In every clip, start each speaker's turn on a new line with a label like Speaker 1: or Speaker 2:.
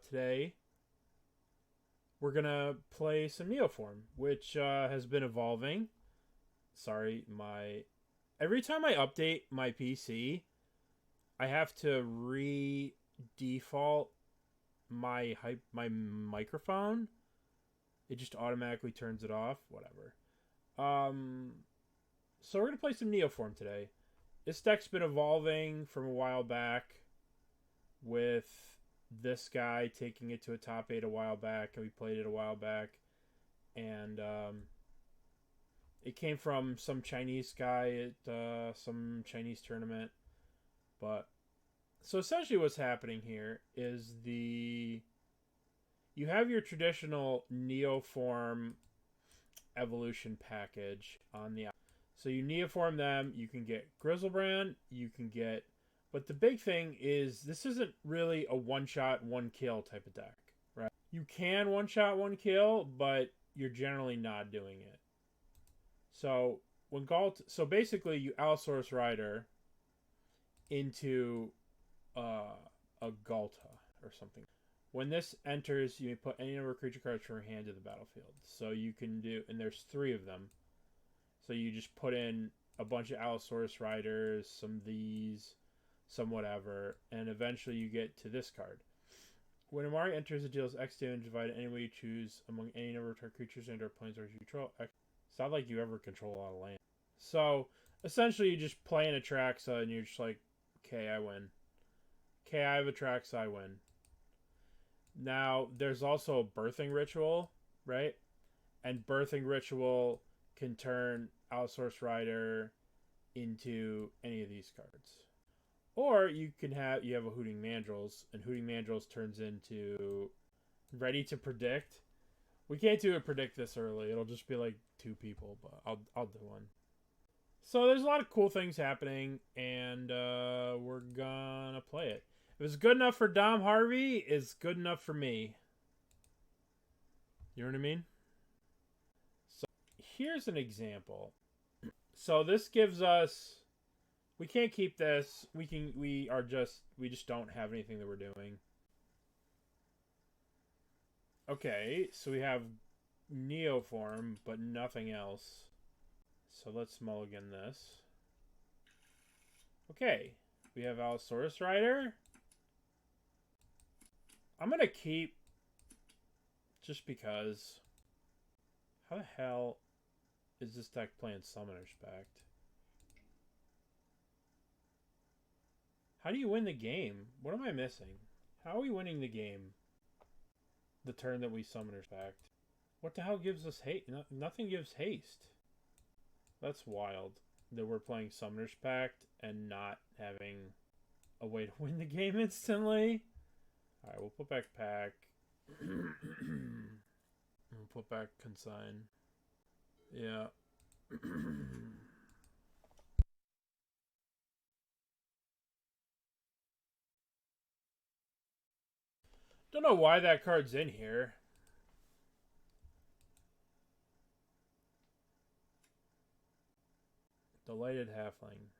Speaker 1: today we're gonna play some Neoform, which has been evolving. Sorry, every time I update my PC, I have to re-default my microphone. It just automatically turns it off. Whatever. So we're gonna play some Neoform today. This deck's been evolving from a while back, with this guy taking it to a top 8 a while back, and we played it a while back, and it came from some Chinese guy at some Chinese tournament. But so essentially what's happening here is you have your traditional Neoform evolution package on the. So you Neoform them, you can get Griselbrand, but the big thing is this isn't really a one-shot, one-kill type of deck, right? You can one-shot, one-kill, but you're generally not doing it. So so basically you Allosaurus Rider into a Ghalta or something. When this enters, you may put any number of creature cards from your hand to the battlefield. So you can do, and there's 3 of them. So you just put in a bunch of Allosaurus Riders, some of these, some whatever, and eventually you get to this card. When Amari enters, it deals X damage divided any way you choose among any number of target creatures and/or planeswalkers you control. It's not like you ever control a lot of land. So essentially, you just play an Atraxa, and you're just like, okay, I win. Okay, I have Atraxa, I win. Now, there's also a birthing ritual, right? And birthing ritual can turn Allosaurus Rider into any of these cards. Or you have a Hooting Mandrills, and Hooting Mandrills turns into Ready to Predict. We can't do a predict this early. It'll just be like 2 people, but I'll do one. So there's a lot of cool things happening, and we're gonna play it. If it's good enough for Dom Harvey, it's good enough for me. You know what I mean? So here's an example. So this gives us. We can't keep this. We just don't have anything that we're doing. Okay, so we have Neoform, but nothing else. So let's mulligan this. Okay, we have Allosaurus Rider. I'm gonna keep just because. How the hell is this deck playing Summoner's Pact? How do you win the game? What am I missing? How are we winning the game? The turn that we Summoner's Pact. What the hell gives us haste? Nothing gives haste. That's wild. That we're playing Summoner's Pact and not having a way to win the game instantly. Alright, we'll put back Pact. We'll put back Consign. Yeah. Don't know why that card's in here. Delighted Halfling.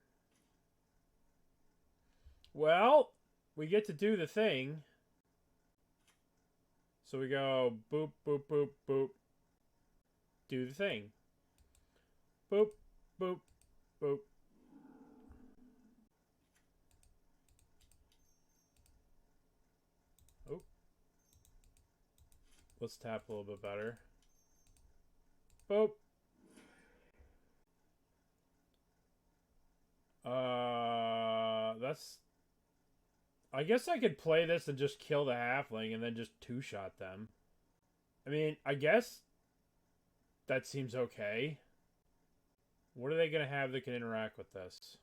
Speaker 1: Well, we get to do the thing. So we go boop, boop, boop, boop. Do the thing. Boop, boop, boop. Oh. Let's tap a little bit better. Boop. That's... I guess I could play this and just kill the halfling and then just 2-shot them. I mean, I guess that seems okay. What are they going to have that can interact with this?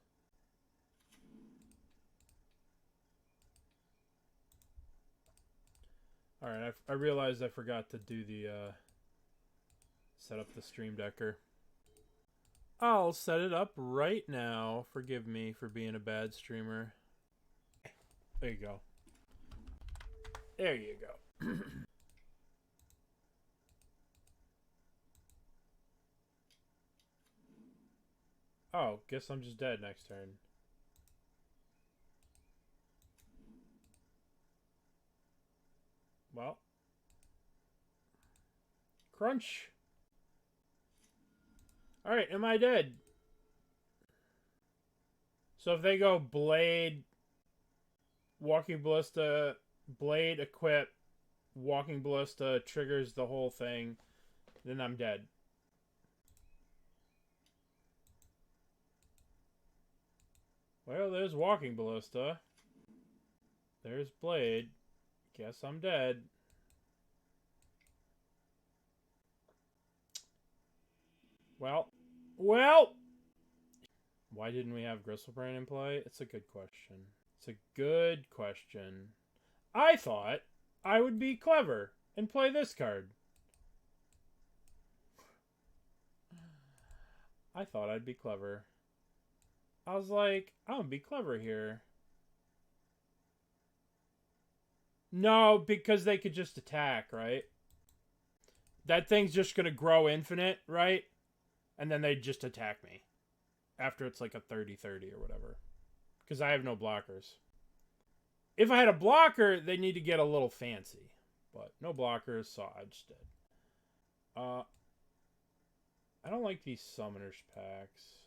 Speaker 1: Alright, I realized I forgot to do the, set up the stream decker. I'll set it up right now. Forgive me for being a bad streamer. There you go. There you go. Oh, guess I'm just dead next turn. Well. Crunch. Alright, am I dead? So if they go Blade, Walking Ballista, Blade, Equip, Walking Ballista, triggers the whole thing, then I'm dead. Well, there's Walking Ballista. There's Blade. Guess I'm dead. Well. Why didn't we have Griselbrand in play? It's a good question. It's a good question. I thought I would be clever and play this card. I thought I'd be clever. I was like, I'm gonna be clever here. No, because they could just attack, right? That thing's just gonna grow infinite, right? And then they just attack me. After it's like a 30-30 or whatever. Because I have no blockers. If I had a blocker, they need to get a little fancy. But no blockers, so I just did. I don't like these Summoners packs.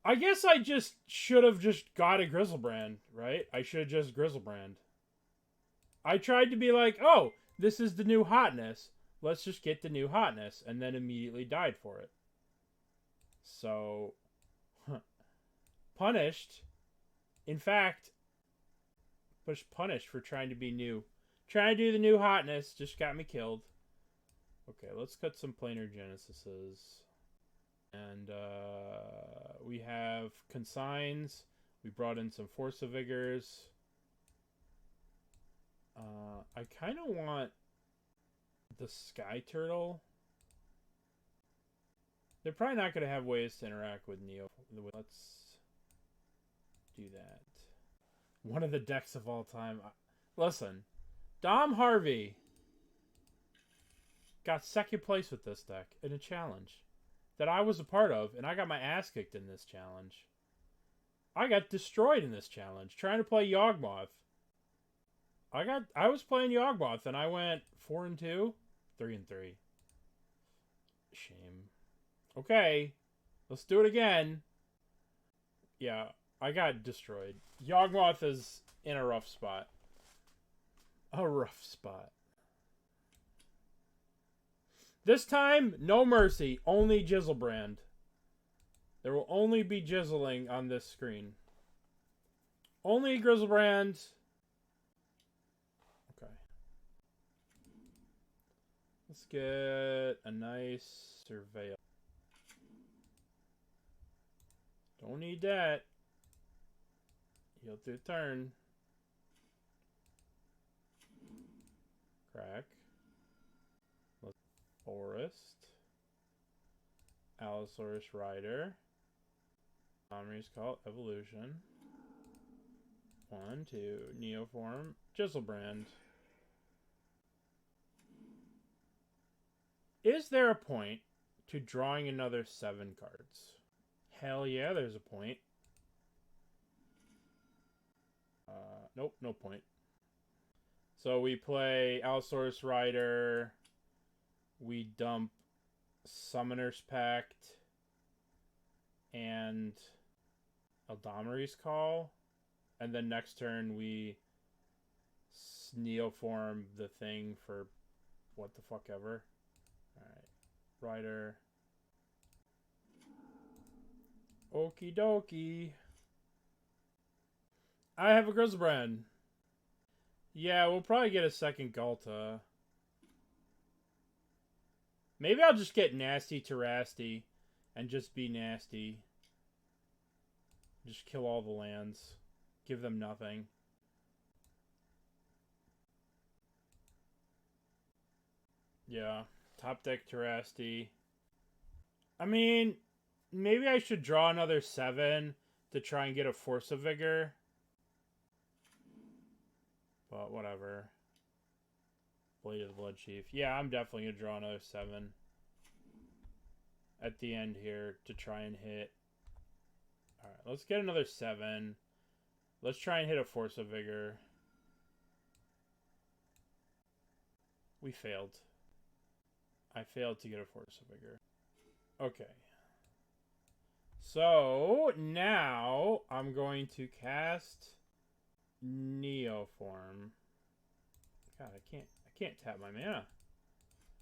Speaker 1: I guess I just should have just got a Griselbrand, right? I should have just Griselbrand. I tried to be like, oh, this is the new hotness. Let's just get the new hotness. And then immediately died for it. So, punished. In fact, punished for trying to be new. Trying to do the new hotness just got me killed. Okay, let's cut some Planar Genesises. And we have Consigns. We brought in some Force of Vigors. I kind of want the Skyturtle. They're probably not going to have ways to interact with Neo. Let's do that. One of the decks of all time. Listen, Dom Harvey got second place with this deck in a challenge that I was a part of, and I got my ass kicked in this challenge. I got destroyed in this challenge trying to play Yawgmoth. I was playing Yawgmoth, and I went 4-2, 3-3. Shame. Okay, let's do it again. Yeah, I got destroyed. Yawgmoth is in a rough spot. A rough spot. This time, no mercy. Only Griselbrand. There will only be jizzling on this screen. Only Griselbrand. Okay. Let's get a nice surveil. Don't need that. Heal through turn. Crack. Forest. Allosaurus Rider. Eladamri's Call Evolution. 1, 2. Neoform. Griselbrand. Is there a point to drawing another 7 cards? Hell yeah, there's a point. Nope, no point. So we play Allosaurus Rider. We dump Summoner's Pact and Eladamri's Call. And then next turn we Neoform the thing for what the fuck ever. Alright. Rider. Okie dokie. I have a Griselbrand. Yeah, we'll probably get a second Ghalta. Maybe I'll just get nasty Terasty and just be nasty. Just kill all the lands. Give them nothing. Yeah. Top deck Terasty. I mean, maybe I should draw another 7 to try and get a Force of Vigor. But whatever. Blade of the Blood Chief. Yeah, I'm definitely going to draw another 7 at the end here to try and hit. Alright, let's get another 7. Let's try and hit a Force of Vigor. We failed. I failed to get a Force of Vigor. Okay. So, now I'm going to cast Neoform. God, I can't tap my mana.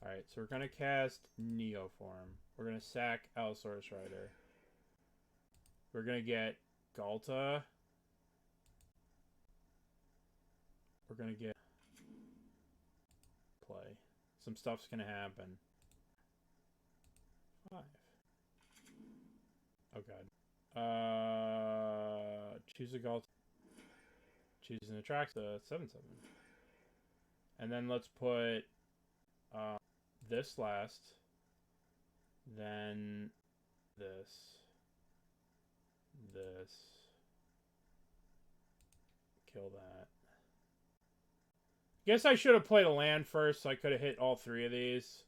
Speaker 1: Alright, so we're going to cast Neoform. We're going to sack Allosaurus Rider. We're going to get Ghalta. We're going to get play. Some stuff's going to happen. 5. Oh god. Choose a Ghalta. Choose an Atraxa. 7/7. And then let's put this last. Then this. This. Kill that. Guess I should have played a land first so I could have hit all 3 of these.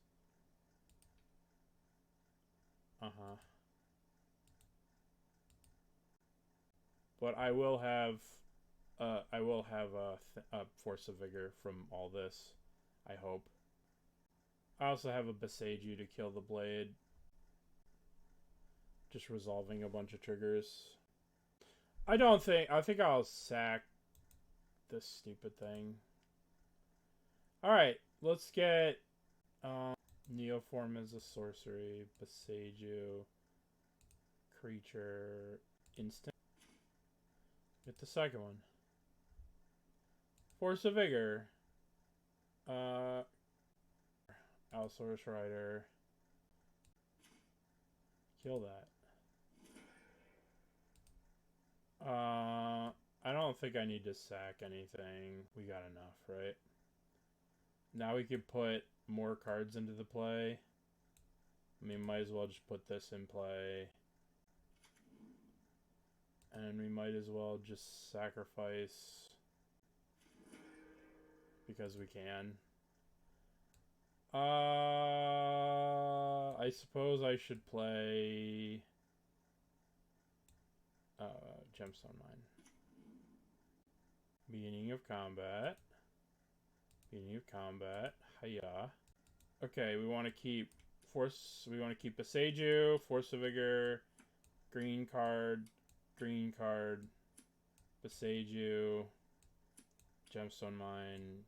Speaker 1: But I will have a Force of Vigor from all this, I hope. I also have a Boseiju to kill the blade. Just resolving a bunch of triggers. I think I'll sack this stupid thing. Alright, let's get Neoform as a sorcery, Boseiju, creature, instant. Get the second one. Force of Vigor. Allosaurus Rider. Kill that. I don't think I need to sack anything. We got enough, right? Now we can put more cards into the play. I mean, might as well just put this in play. And we might as well just sacrifice because we can. I suppose I should play Gemstone Mine. Beginning of combat. Beginning of combat. Hiya. Okay, we want to keep Boseiju, Force of Vigor, green card, Boseiju, Gemstone Mine,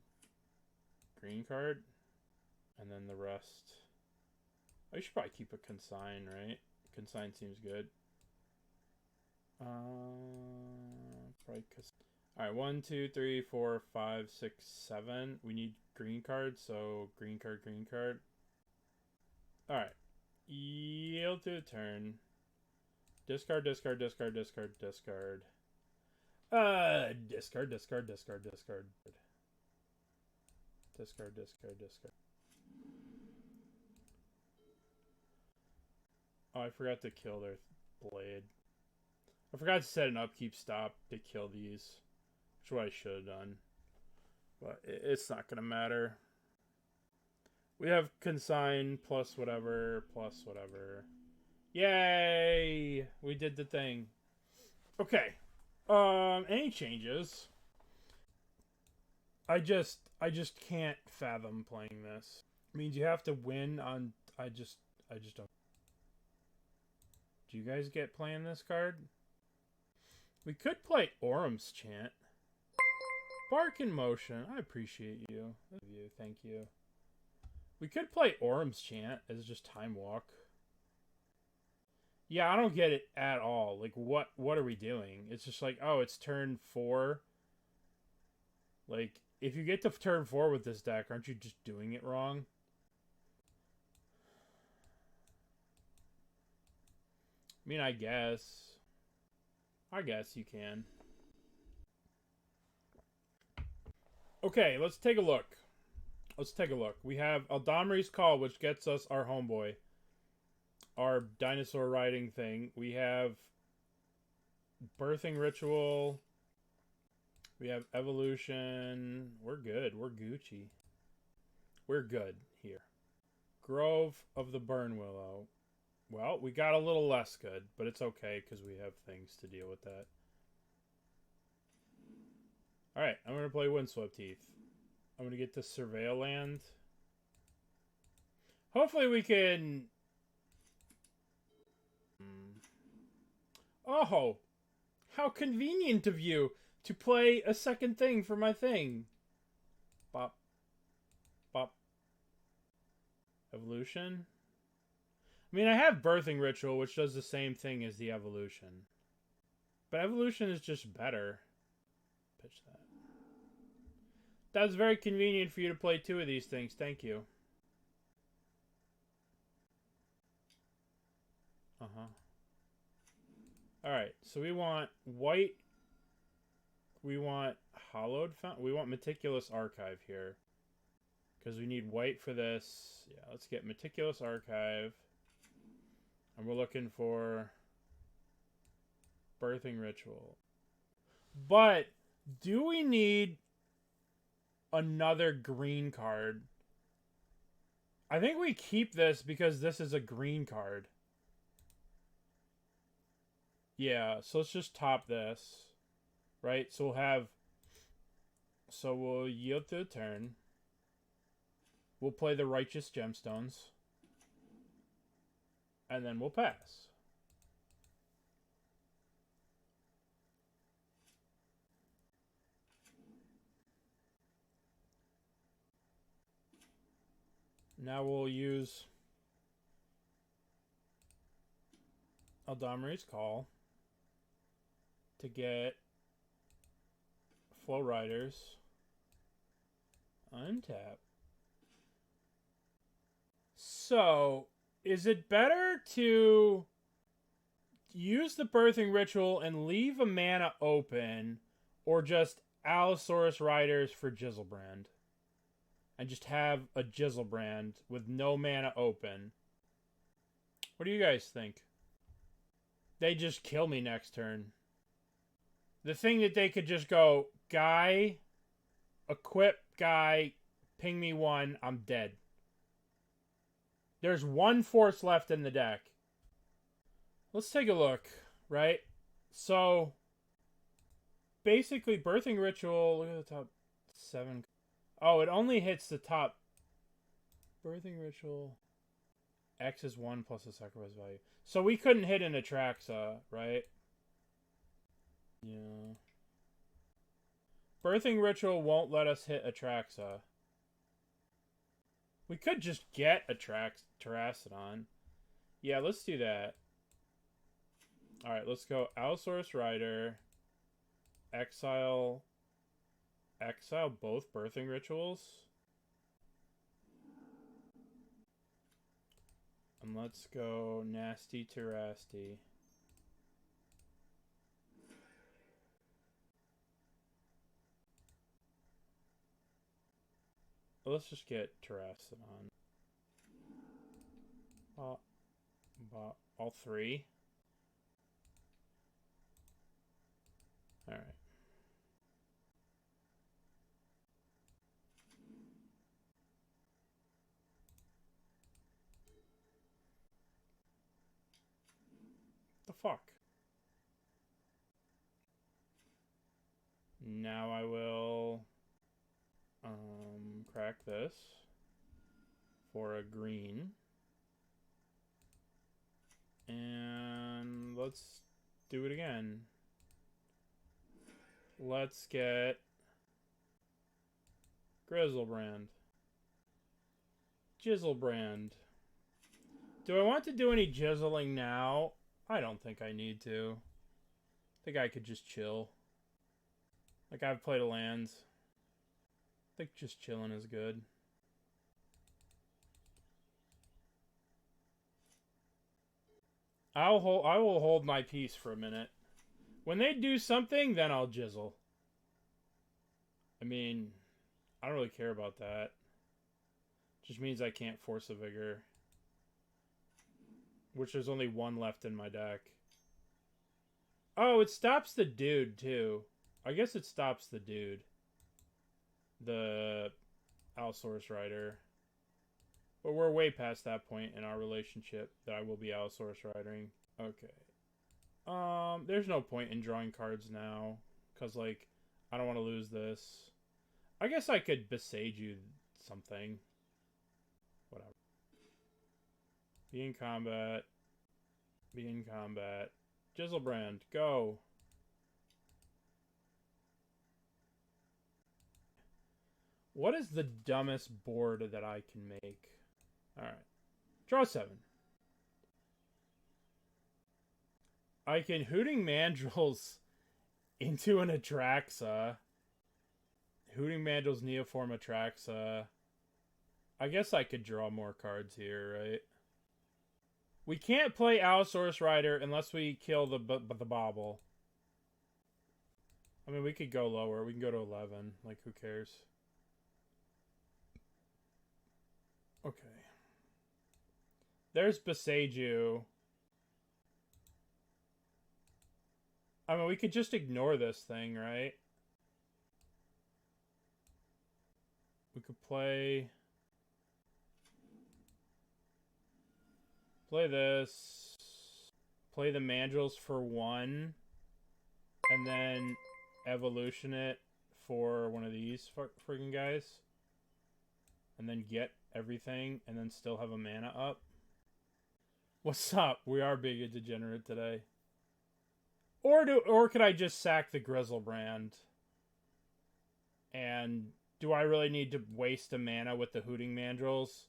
Speaker 1: green card, and then the rest. Oh, you should probably keep a Consign, right? Consign seems good. Probably alright, 1, 2, 3, 4, 5, 6, 7. We need green cards, so green card. Alright. Yield to a turn. Discard. Discard. Oh, I forgot to kill their blade. I forgot to set an upkeep stop to kill these. Which is what I should have done. But it's not going to matter. We have Consign plus whatever. Yay! We did the thing. Okay. Any changes? I just can't fathom playing this. It means you have to win on... I just don't... Do you guys get playing this card? We could play Orum's Chant. Bark in Motion. I appreciate you. Thank you. We could play Orum's Chant as just Time Walk. Yeah, I don't get it at all. Like, what are we doing? It's just like, oh, it's turn 4. Like, if you get to turn 4 with this deck, aren't you just doing it wrong? I mean, I guess you can. Okay, let's take a look. We have Eladamri's Call, which gets us our homeboy. Our dinosaur riding thing. We have Birthing Ritual. We have Evolution. We're good. We're Gucci. We're good here. Grove of the Burn Willow. Well, we got a little less good, but it's okay because we have things to deal with that. Alright, I'm going to play Windswept Heath. I'm going to get to Surveil Land. Hopefully we can... Oh! How convenient of you to play a second thing for my thing. Bop. Bop. Evolution? I mean, I have Birthing Ritual, which does the same thing as the Evolution. But Evolution is just better. Pitch that. That's very convenient for you to play 2 of these things. Thank you. Alright, so we want white. We want Hallowed Fountain. We want Meticulous Archive here. Because we need white for this. Yeah, let's get Meticulous Archive. And we're looking for Birthing Ritual. But do we need another green card? I think we keep this because this is a green card. Yeah, so let's just top this. Right? So we'll have... So we'll yield to a turn. We'll play the Righteous Gemstones. And then we'll pass. Now we'll use Eladamri's Call to get Flow Riders untap. So, is it better to use the Birthing Ritual and leave a mana open, or just Allosaurus Riders for Griselbrand? And just have a Griselbrand with no mana open. What do you guys think? They just kill me next turn. The thing that they could just go, guy, equip guy, ping me 1, I'm dead. There's 1 force left in the deck. Let's take a look, right? So, basically, Birthing Ritual, look at the top 7. Oh, it only hits the top. Birthing Ritual. X is 1 plus the sacrifice value. So we couldn't hit an Atraxa, right? Yeah. Birthing Ritual won't let us hit Atraxa. We could just get a Terastodon. Yeah, let's do that. Alright, let's go Allosaurus Rider. Exile both Birthing Rituals. And let's go Nasty Terasti. Let's just get Terastodon. All 3. Alright. The fuck? Now I will crack this for a green. And let's do it again. Let's get Griselbrand. Griselbrand. Do I want to do any jizzling now? I don't think I need to. I think I could just chill. Like, I've played a lands. I think just chilling is good. I will hold my peace for a minute. When they do something, then I'll jizzle. I mean, I don't really care about that. Just means I can't Force of Vigor. Which there's only 1 left in my deck. Oh, it stops the dude, too. I guess it stops the dude. The Allosaurus Rider. But we're way past that point in our relationship that I will be Allosaurus Riding. Okay. There's no point in drawing cards now. Because, like, I don't want to lose this. I guess I could Boseiju something. Whatever. Be in combat. Be in combat. Griselbrand, go. What is the dumbest board that I can make? Alright. Draw 7. I can Hooting Mandrills into an Atraxa. Hooting Mandrills Neoform Atraxa. I guess I could draw more cards here, right? We can't play Allosaurus Rider unless we kill the bobble. I mean, we could go lower. We can go to 11. Like, who cares? Okay. There's Boseiju. I mean, we could just ignore this thing, right? We could play this. Play the Mandrills for 1. And then evolution it for one of these friggin' guys. And then get everything. And then still have a mana up. What's up? We are being a degenerate today. Or could I just sack the Griselbrand? And do I really need to waste a mana with the Hooting Mandrills?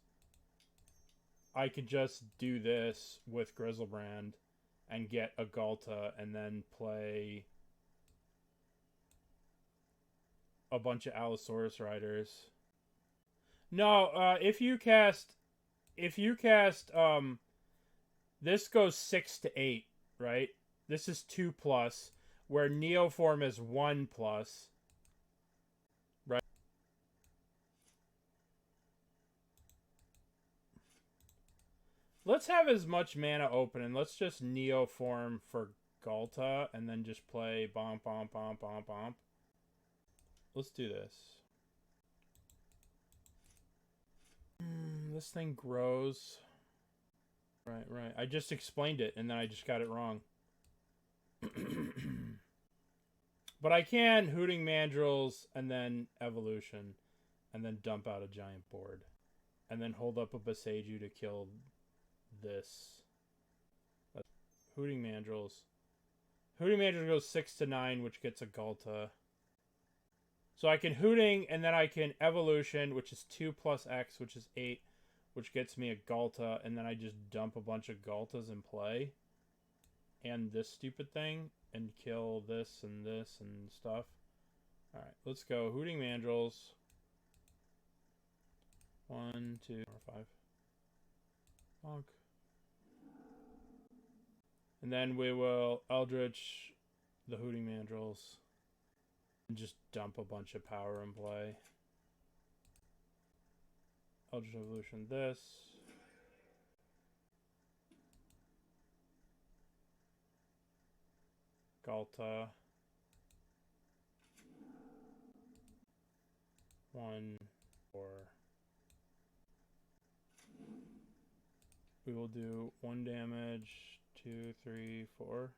Speaker 1: I could just do this with Griselbrand and get a Ghalta and then play a bunch of Allosaurus Riders. No, if you cast this goes 6 to 8, right? This is 2+, where Neoform is 1+. Right? Let's have as much mana open, and let's just Neoform for Ghalta, and then just play bomb, bomb, bomb, bomb, bomb. Let's do this. This thing grows. Right. I just explained it, and then I just got it wrong. But I can Hooting Mandrills and then evolution and then dump out a giant board and then hold up a Boseiju to kill this. Hooting Mandrills. Hooting Mandrills goes 6 to 9, which gets a Ghalta. So I can Hooting and then I can evolution, which is 2 plus X, which is 8, which gets me a Ghalta, and then I just dump a bunch of Ghaltas in play. And this stupid thing, and kill this and stuff. Alright, let's go. Hooting Mandrills. 1, 2, 5. Bonk. And then we will Eldritch the Hooting Mandrills. And just dump a bunch of power in play. Eldritch Evolution this. Ghalta. 1, 4. We will do 1 damage, 2, 3, 4.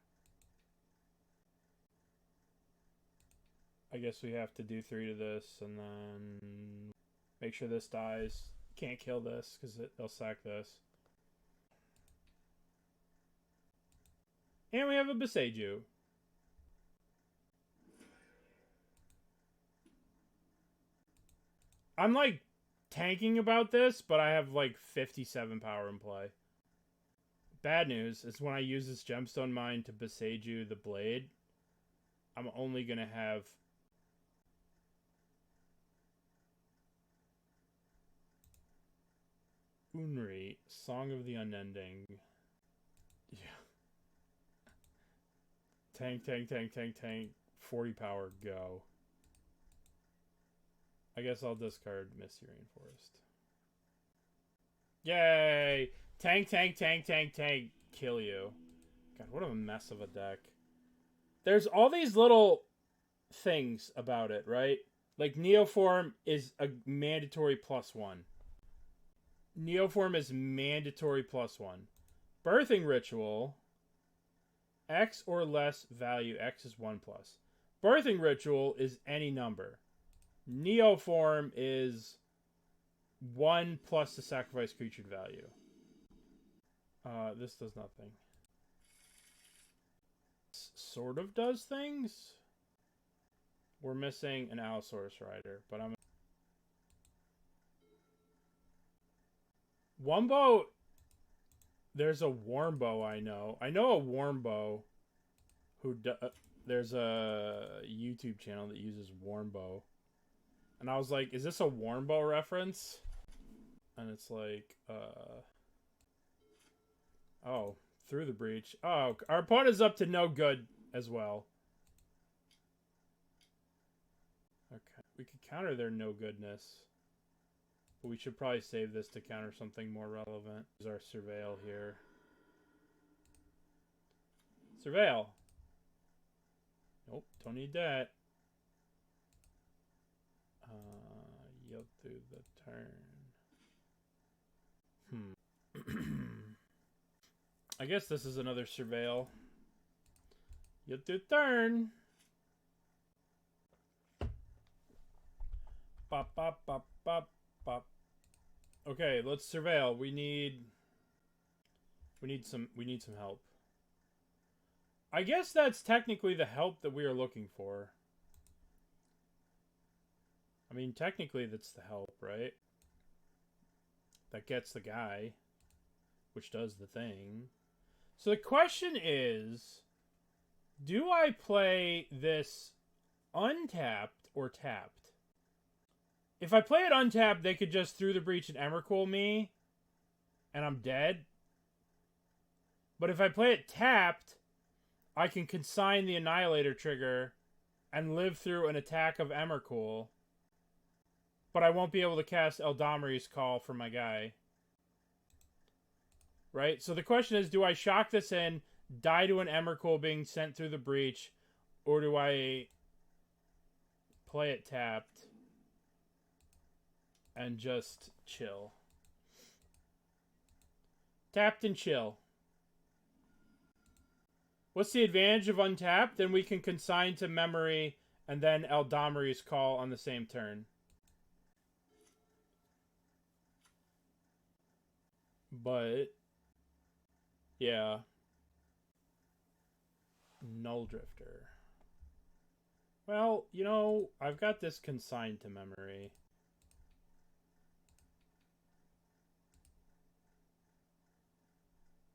Speaker 1: I guess we have to do 3 to this, and then make sure this dies. Can't kill this, because they'll sack this. And we have a Boseiju. I'm, like, tanking about this, but I have, like, 57 power in play. Bad news is when I use this Gemstone Mine to Boseiju the Blade, I'm only going to have... Unri, Song of the Unending. Yeah. Tank. 40 power, go. I guess I'll discard Misty Rainforest. Yay! Tank. Kill you. God, what a mess of a deck. There's all these little things about it, right? Like, Neoform is a mandatory +1. Neoform is mandatory +1. Birthing Ritual, X or less value, X is 1+. Birthing Ritual is any number. Neoform is 1 plus the sacrifice creature value. This does nothing. Sort of does things. We're missing an Allosaurus Rider, but I'm... Wumbo... There's a Warmbow I know. I know a Warmbow who... there's a YouTube channel that uses Warmbow. And I was like, is this a Warmbow reference? And it's like, oh, through the breach. Oh, our opponent is up to no good as well. Okay, we could counter their no goodness. But we should probably save this to counter something more relevant. There's our Surveil here. Surveil. Nope, don't need that. Yield through the turn. I guess this is another Surveil. Yield through the turn. Bop, bop, bop, bop, bop. Okay, let's Surveil. We need some help. I guess that's technically the help that we are looking for. I mean, technically that's the help, right? That gets the guy, which does the thing. So the question is, do I play this untapped or tapped? If I play it untapped, they could just through the breach and Emrakul me, and I'm dead. But if I play it tapped, I can consign the Annihilator trigger and live through an attack of Emrakul. But I won't be able to cast Eladamri's Call for my guy. Right? So the question is, do I shock this in, die to an Emrakul being sent through the breach, or do I play it tapped and just chill? Tapped and chill. What's the advantage of untapped? Then we can consign to memory and then Eladamri's Call on the same turn. But yeah. Null Drifter. Well, you know, I've got this consigned to memory.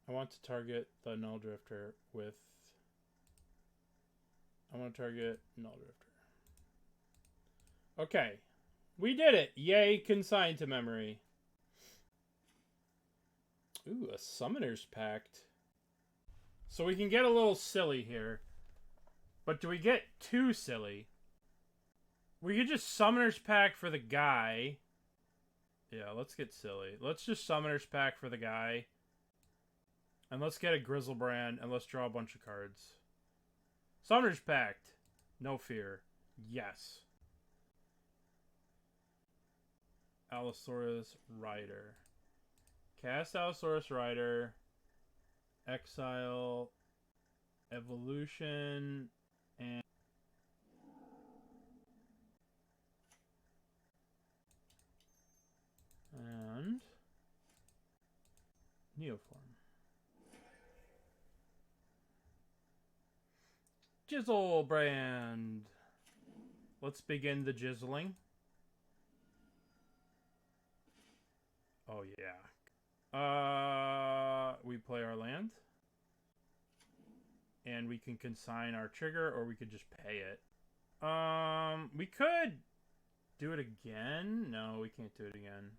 Speaker 1: I want to target the Null Drifter with... I want to target Null Drifter. Okay. We did it! Yay, consigned to memory. Ooh, a Summoner's Pact. So we can get a little silly here. But do we get too silly? We could just Summoner's Pact for the guy. Yeah, let's get silly. Let's just Summoner's Pact for the guy. And let's get a Griselbrand and let's draw a bunch of cards. Summoner's Pact. No fear. Yes. Allosaurus Rider. Cast Allosaurus Rider. Exile. Evolution. And Neoform. Griselbrand. Let's begin the jizzling. Oh yeah. We play our land. And we can consign our trigger, or we could just pay it. We could do it again. No, we can't do it again.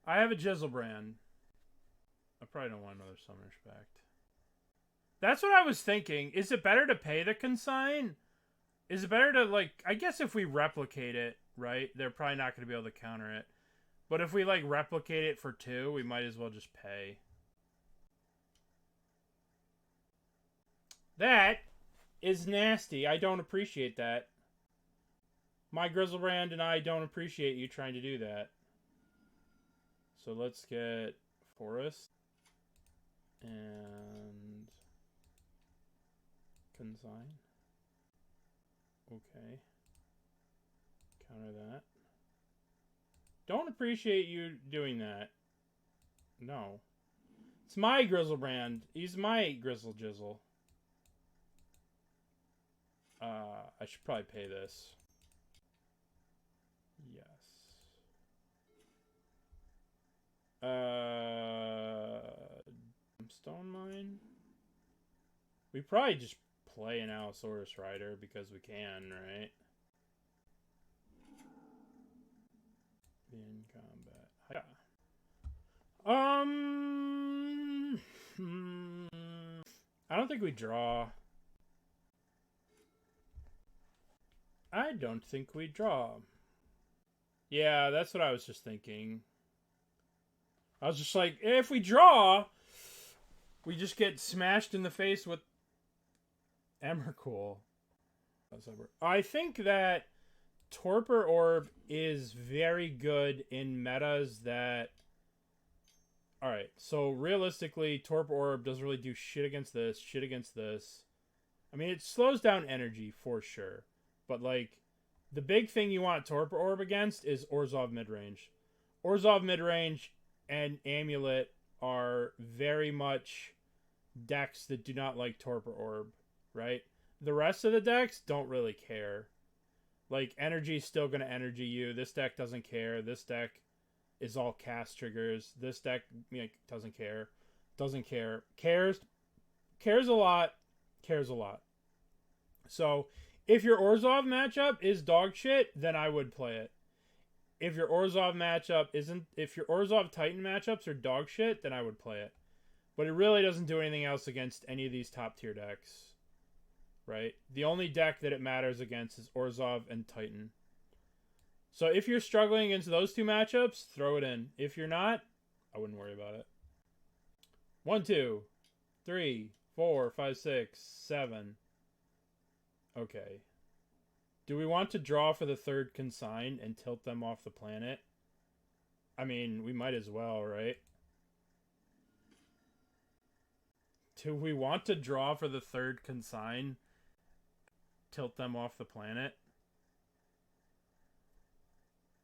Speaker 1: I have a Griselbrand. I probably don't want another Summoner's Pact. That's what I was thinking. Is it better to pay the consign? Is it better to, like... I guess if we replicate it, right? They're probably not going to be able to counter it. But if we, like, replicate it for 2, we might as well just pay. That is nasty. I don't appreciate that. My Griselbrand and I don't appreciate you trying to do that. So let's get Forest. And Consign. Okay. Counter that. Don't appreciate you doing that. No. It's my Griselbrand. He's my Grizzle Jizzle. I should probably pay this. Yes. Gemstone Mine? We probably just play an Allosaurus Rider because we can, right? In combat. Yeah. I don't think we draw. I don't think we draw. Yeah, that's what I was just thinking. I was just like, if we draw, we just get smashed in the face with Emrakul. I think that Torpor Orb is very good in metas that... Alright, so realistically, Torpor Orb doesn't really do shit against this, shit against this. I mean, it slows down energy for sure. But, like, the big thing you want Torpor Orb against is Orzhov midrange. Orzhov midrange and Amulet are very much decks that do not like Torpor Orb, right? The rest of the decks don't really care. Like, energy's still going to energy you. This deck doesn't care. This deck is all cast triggers. This deck doesn't care. Doesn't care. Cares. Cares a lot. Cares a lot. So... if your Orzhov matchup is dog shit, then I would play it. If your Orzhov matchup isn't... if your Orzhov Titan matchups are dog shit, then I would play it. But it really doesn't do anything else against any of these top tier decks. Right? The only deck that it matters against is Orzhov and Titan. So if you're struggling against those two matchups, throw it in. If you're not, I wouldn't worry about it. 1, 2, 3, 4, 5, 6, 7... Okay. Do we want to draw for the third Consign and tilt them off the planet? I mean, we might as well, right? Do we want to draw for the third Consign? Tilt them off the planet?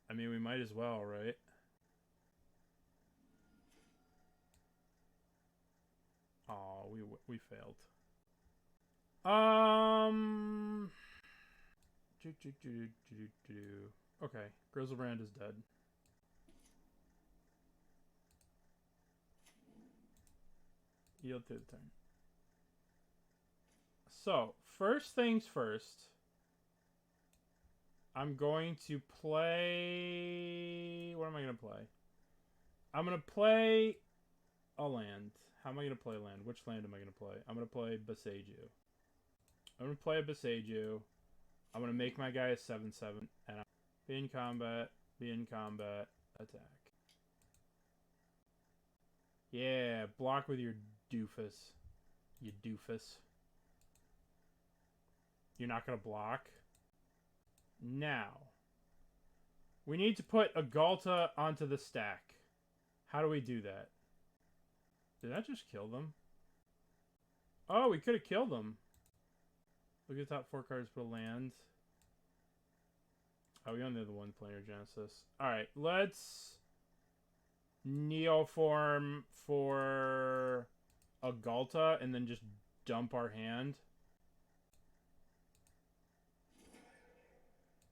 Speaker 1: I mean, we might as well, right? Oh, we failed. Okay, Griselbrand is dead. Yield to the turn. So, first things first. I'm going to play... what am I going to play? I'm going to play a land. How am I going to play land? Which land am I going to play? I'm going to play Boseiju. I'm going to play a Boseiju. I'm going to make my guy a 7/7. And I'll be in combat, attack. Yeah, block with your doofus. You doofus. You're not going to block? Now, we need to put a Ghalta onto the stack. How do we do that? Did that just kill them? Oh, we could have killed them. Look at the top 4 cards, put a land. Oh, we only have the one Planar Genesis. Alright, let's Neoform for a Ghalta and then just dump our hand.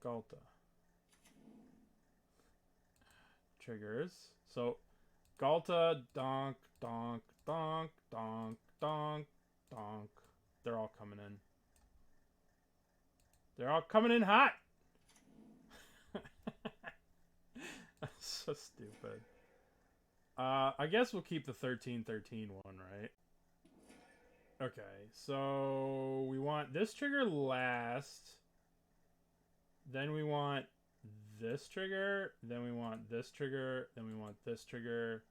Speaker 1: Ghalta. Triggers. So, Ghalta, donk, donk, donk, donk, donk, donk. They're all coming in. They're all coming in hot! That's so stupid. I guess we'll keep the 13/13 one, right? Okay, so we want this trigger last. Then we want this trigger. Then we want this trigger. Then we want this trigger.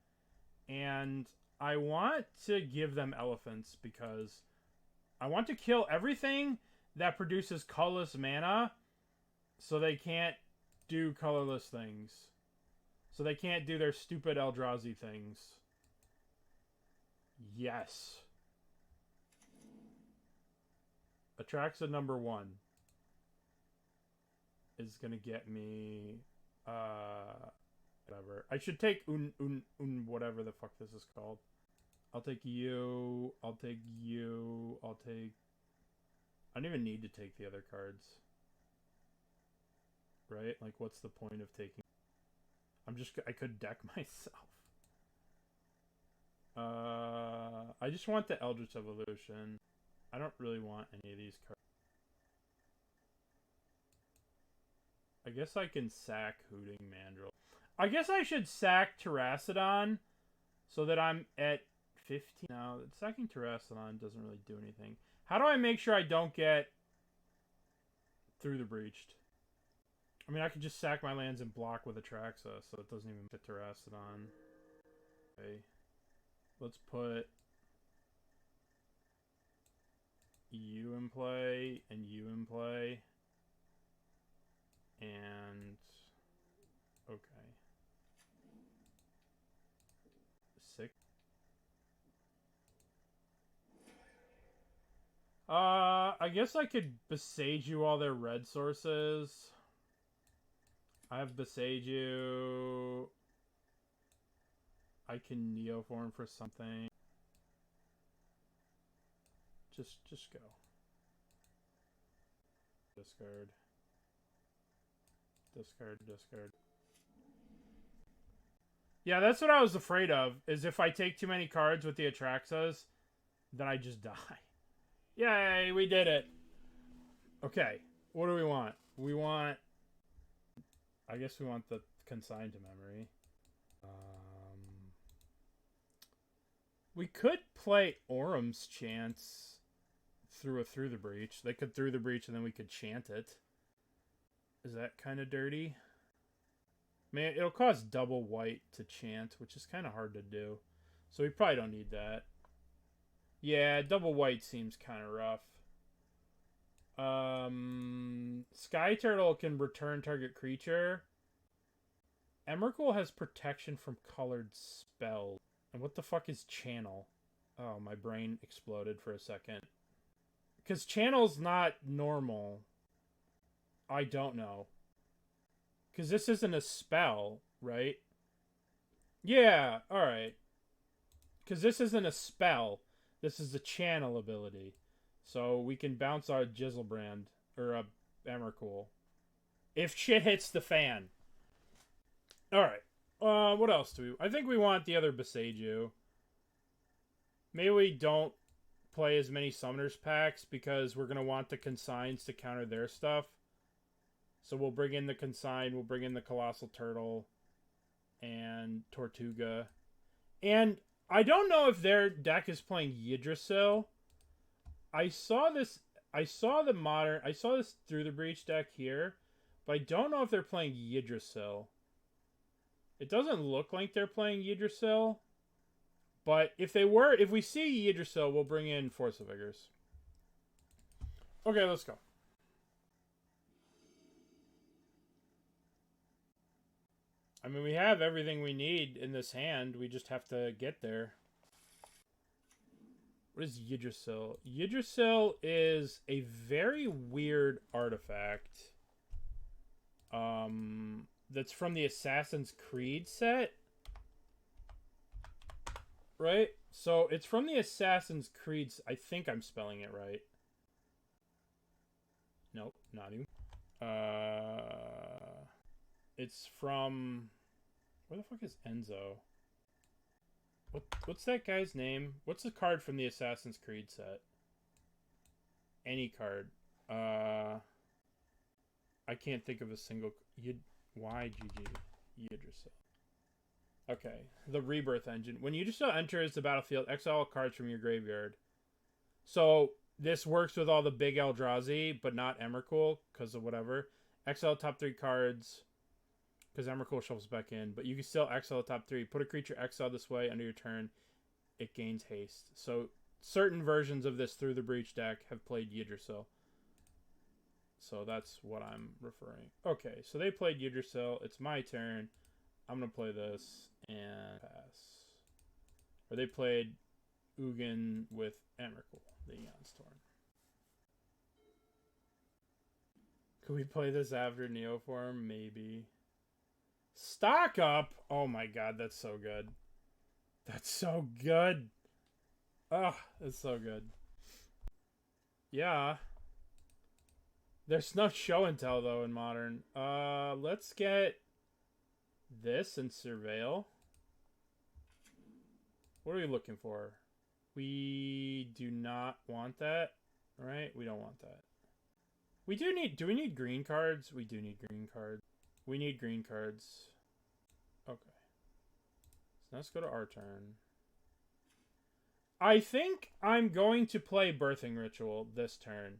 Speaker 1: And I want to give them elephants because I want to kill everything that produces colorless mana so they can't do colorless things. So they can't do their stupid Eldrazi things. Yes. Atraxa number 1 is going to get me Whatever. I should take whatever the fuck this is called. I'll take you. I'll take you. I'll take... I don't even need to take the other cards. Right? Like, what's the point of taking... I could deck myself. I just want the Eldritch Evolution. I don't really want any of these cards. I guess I can sack Hooting Mandrill. I guess I should sack Terastodon so that I'm at 15. Now, sacking Terastodon doesn't really do anything. How do I make sure I don't get through the breached? I mean, I could just sack my lands and block with Atraxa, so it doesn't even fit Terastodon. Okay. Let's put you in play and you in play. And okay. 6. I guess I could Boseiju all their red sources. I have Boseiju. I can Neoform for something. Just go. Discard. Discard. Yeah, that's what I was afraid of, is if I take too many cards with the Atraxas, then I just die. Yay, we did it. Okay, what do we want? We want... I guess we want the Consign to Memory. We could play Orum's Chance through the breach. They could through the breach and then we could chant it. Is that kind of dirty? Man, it'll cost double white to chant, which is kind of hard to do. So we probably don't need that. Yeah, double white seems kind of rough. Skyturtle can return target creature. Emrakul has protection from colored spells. And what the fuck is channel? Oh, my brain exploded for a second. Because channel's not normal. I don't know. Because this isn't a spell, right? Yeah, alright. Because this isn't a spell. This is a channel ability. So we can bounce our Griselbrand. Or Emrakul. If shit hits the fan. Alright. What else do we... I think we want the other Boseiju. Maybe we don't play as many Summoners packs because we're going to want the Consigns to counter their stuff. So we'll bring in the Consign, we'll bring in the Colossal Turtle and Tortuga. And I don't know if their deck is playing Yggdrasil. I saw this through the breach deck here, but I don't know if they're playing Yggdrasil. It doesn't look like they're playing Yggdrasil. But if we see Yggdrasil, we'll bring in Force of Vigors. Okay, let's go. I mean, we have everything we need in this hand. We just have to get there. What is Yggdrasil? Yggdrasil is a very weird artifact. That's from the Assassin's Creed set. Right? So, it's from the Assassin's Creed... I think I'm spelling it right. Nope, not even. It's from... Where the fuck is Enzo? What's that guy's name? What's the card from the Assassin's Creed set? Any card. I can't think of a single... YGG. Yggdrasil. Okay. The Rebirth Engine. When Yggdrasil enters the battlefield, exile cards from your graveyard. So, this works with all the big Eldrazi, but not Emrakul, because of whatever. Exile top 3 cards... Because Emrakul shuffles back in. But you can still exile the top 3. Put a creature exiled this way under your turn. It gains haste. So, certain versions of this Through the Breach deck have played Yggdrasil. So, that's what I'm referring. Okay, so they played Yggdrasil. It's my turn. I'm going to play this and pass. Or they played Ugin with Emrakul, the Eon's Torn. Could we play this after Neoform? Maybe. Stock up. Oh my god, that's so good. That's so good. Oh, that's so good. Yeah. There's no show and tell though in Modern. Let's get this and Surveil. What are we looking for? We do not want that, right? We don't want that. We do we need green cards? We do need green cards. We need green cards. Okay. So let's go to our turn. I think I'm going to play Birthing Ritual this turn.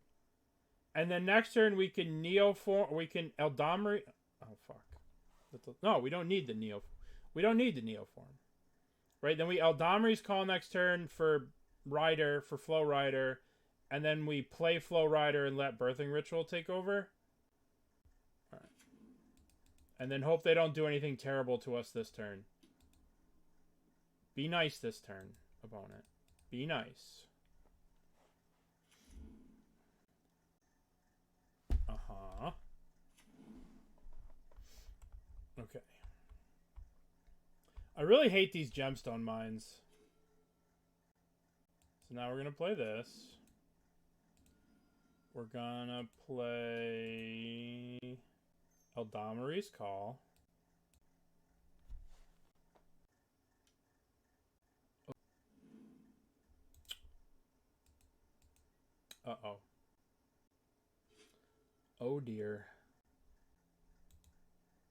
Speaker 1: And then next turn we can Neoform, we can Eladamri. Oh fuck. No, we don't need the Neo. We don't need the Neoform. Right? Then we Eladamri's call next turn for Rider, for Flow Rider, and then we play Flow Rider and let Birthing Ritual take over. All right. And then hope they don't do anything terrible to us this turn. Be nice this turn, opponent. Be nice. Uh-huh. Okay. I really hate these gemstone mines. So now we're going to play this. We're going to play Eladamri's Call. Uh-oh. Oh dear.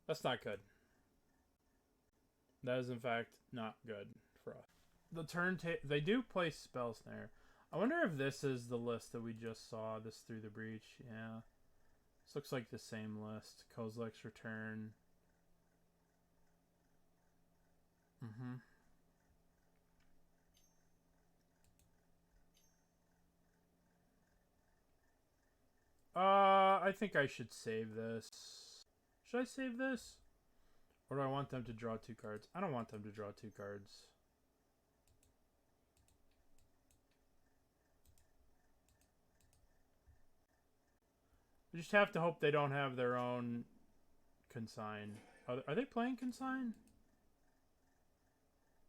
Speaker 1: That's not good. That is in fact not good for us. The turn they do play Spell Snare. I wonder if this is the list that we just saw. This Through the Breach. Yeah. This looks like the same list. Kozilek's Return. Mm-hmm. I think I should save this. Should I save this? Or do I want them to draw 2 cards? I don't want them to draw 2 cards. We just have to hope they don't have their own Consign. Are they playing Consign?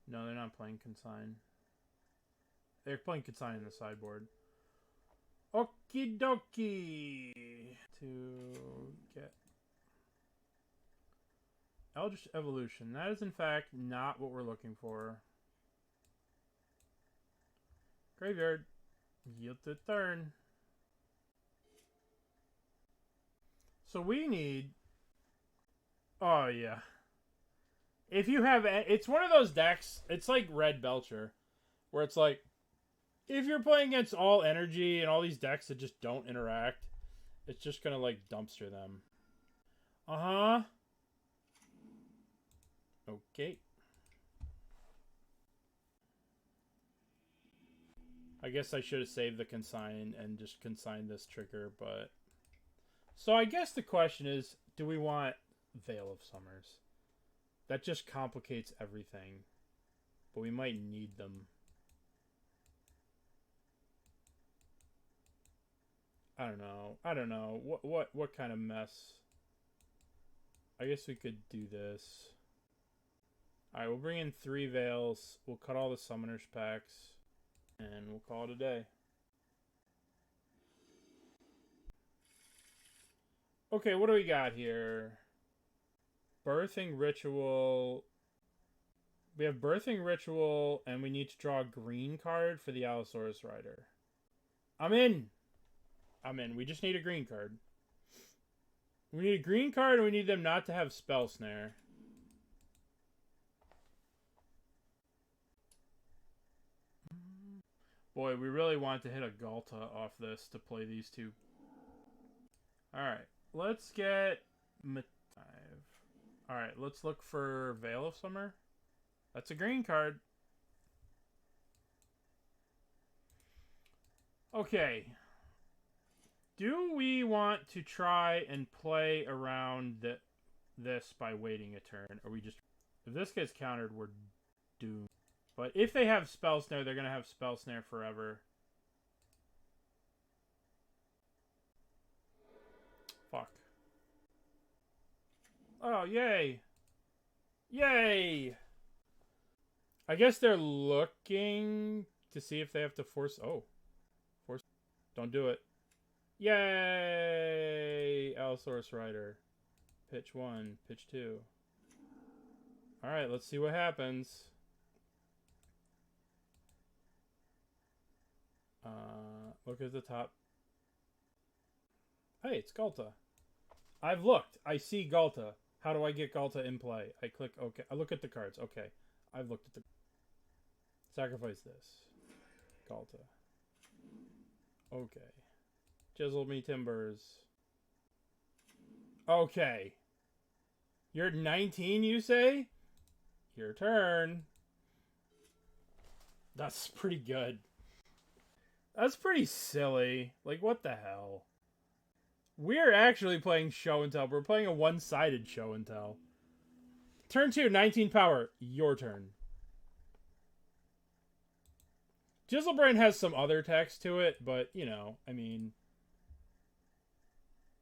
Speaker 1: No, they're not playing Consign. They're playing Consign in the sideboard. Okie dokie. To get Eldritch Evolution. That is in fact not what we're looking for. Graveyard. Yield to turn. So we need... Oh, yeah. If you have... It's one of those decks... It's like Red Belcher. Where it's like... If you're playing against all energy and all these decks that just don't interact, it's just gonna, like, dumpster them. Uh-huh. Okay. I guess I should have saved the Consign and just consigned this trigger, but... So I guess the question is, do we want Veil of Summers? That just complicates everything. But we might need them. I don't know. I don't know. What kind of mess? I guess we could do this. Alright, we'll bring in 3 Veils. We'll cut all the Summoners packs. And we'll call it a day. Okay, what do we got here? Birthing Ritual. We have Birthing Ritual, and we need to draw a green card for the Allosaurus Rider. I'm in! I'm in. We just need a green card. We need a green card, and we need them not to have Spell Snare. Boy, we really want to hit a Ghalta off this to play these 2. Alright, let's get... Alright, let's look for Veil of Summer. That's a green card. Okay. Do we want to try and play around this by waiting a turn? Or we just... If this gets countered, we're doomed. But if they have Spell Snare, they're going to have Spell Snare forever. Fuck. Oh, yay. Yay! I guess they're looking to see if they have to force... Oh. Force... Don't do it. Yay! Allosaurus Rider. Pitch 1. Pitch 2. Alright, let's see what happens. Look at the top. Hey, it's Ghalta. I've looked. I see Ghalta. How do I get Ghalta in play? I click OK. I look at the cards. Okay. I've looked at the... Sacrifice this. Ghalta. Okay. Chisel me timbers. Okay. You're 19, you say? Your turn. That's pretty good. That's pretty silly. Like, what the hell? We're actually playing show and tell. We're playing a one-sided show and tell. Turn 2, 19 power. Your turn. Griselbrand has some other text to it, but, you know, I mean...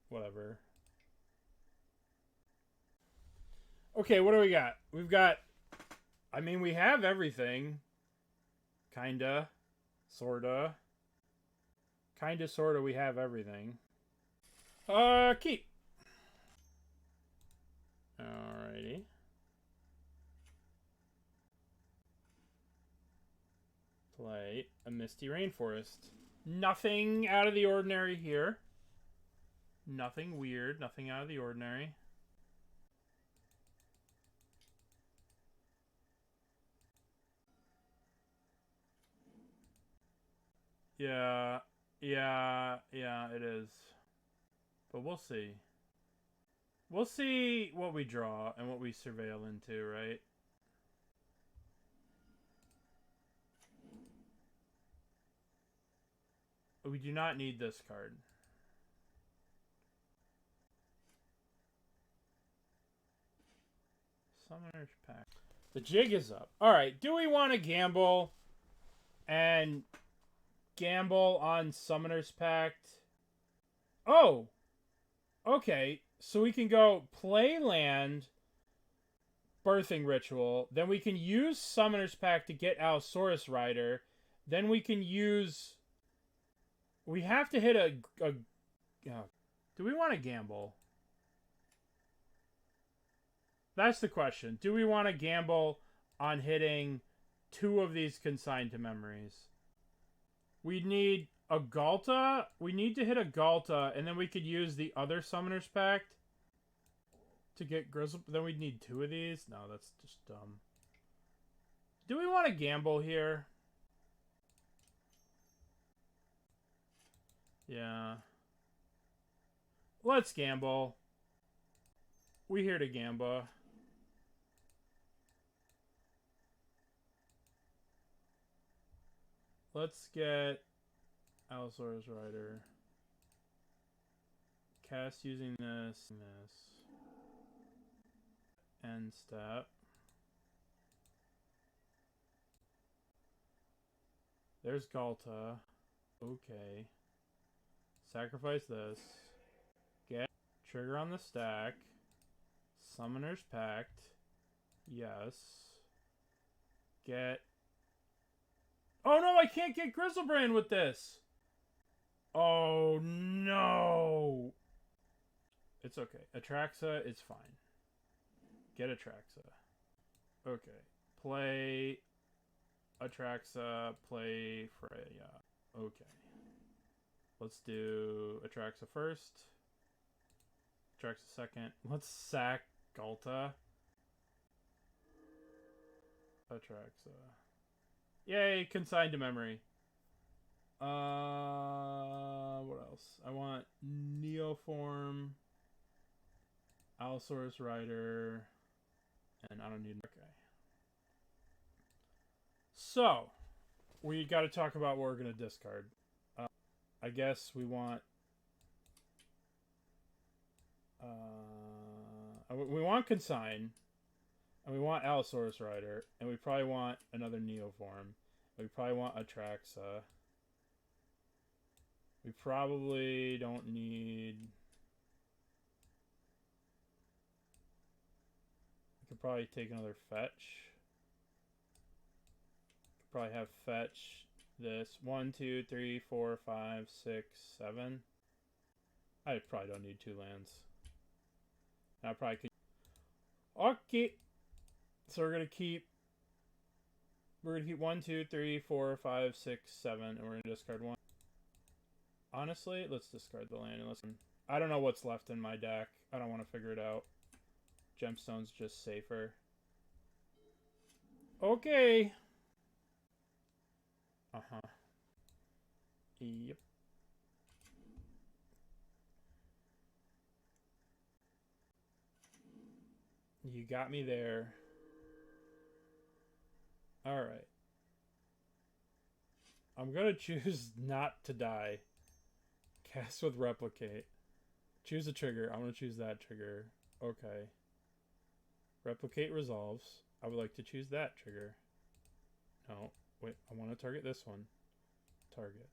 Speaker 1: Whatever. Okay, what do we got? We've got... I mean, we have everything. Kinda. Sorta. Kinda, sorta, we have everything. Keep. Alrighty. Play a Misty Rainforest. Nothing out of the ordinary here. Nothing weird. Nothing out of the ordinary. Yeah, it is. But we'll see. We'll see what we draw and what we surveil into, right? We do not need this card. Summoner's Pact. The jig is up. Alright, do we want to gamble and gamble on Summoner's Pact? Oh! Okay, so we can go play land, Birthing Ritual, then we can use Summoner's Pact to get Allosaurus Rider, then we can use... We have to hit a do we want to gamble? That's the question. Do we want to gamble on hitting 2 of these consigned to memories? We need a Ghalta. We need to hit a Ghalta, and then we could use the other Summoner's Pact to get Grizzle. Then we'd need 2 of these. No, that's just dumb. Do we want to gamble here? Yeah. Let's gamble. We here to gamble. Let's get Allosaurus Rider. Cast using this. End step. There's Ghalta. Okay. Sacrifice this. Get trigger on the stack. Summoner's Pact. Yes. Get... Oh no, I can't get Griselbrand with this! Oh no! It's okay. Atraxa is fine. Get Atraxa. Okay. Play Atraxa, play Freya. Okay. Let's do Atraxa first. Atraxa second. Let's sack Ghalta. Atraxa. Yay, consigned to memory. What else? I want Neoform, Allosaurus Rider, and I don't need... Okay. So, we got to talk about what we're going to discard. I guess we want... we want Consign, and we want Allosaurus Rider, and we probably want another Neoform. We probably want Atraxa. We probably don't need... We could probably take another fetch. Could probably have fetch this 1, 2, 3, 4, 5, 6, 7. I probably don't need 2 lands. I probably could. Okay. So we're gonna keep 1, 2, 3, 4, 5, 6, 7, and we're gonna discard 1. Honestly, let's discard the land. I don't know what's left in my deck. I don't want to figure it out. Gemstone's just safer. Okay. Uh-huh. Yep. You got me there. Alright. I'm gonna choose not to die. Cast with Replicate. Choose a trigger. I'm gonna choose that trigger. Okay. Replicate resolves. I would like to choose that trigger. No. Wait, I want to target this one. Target.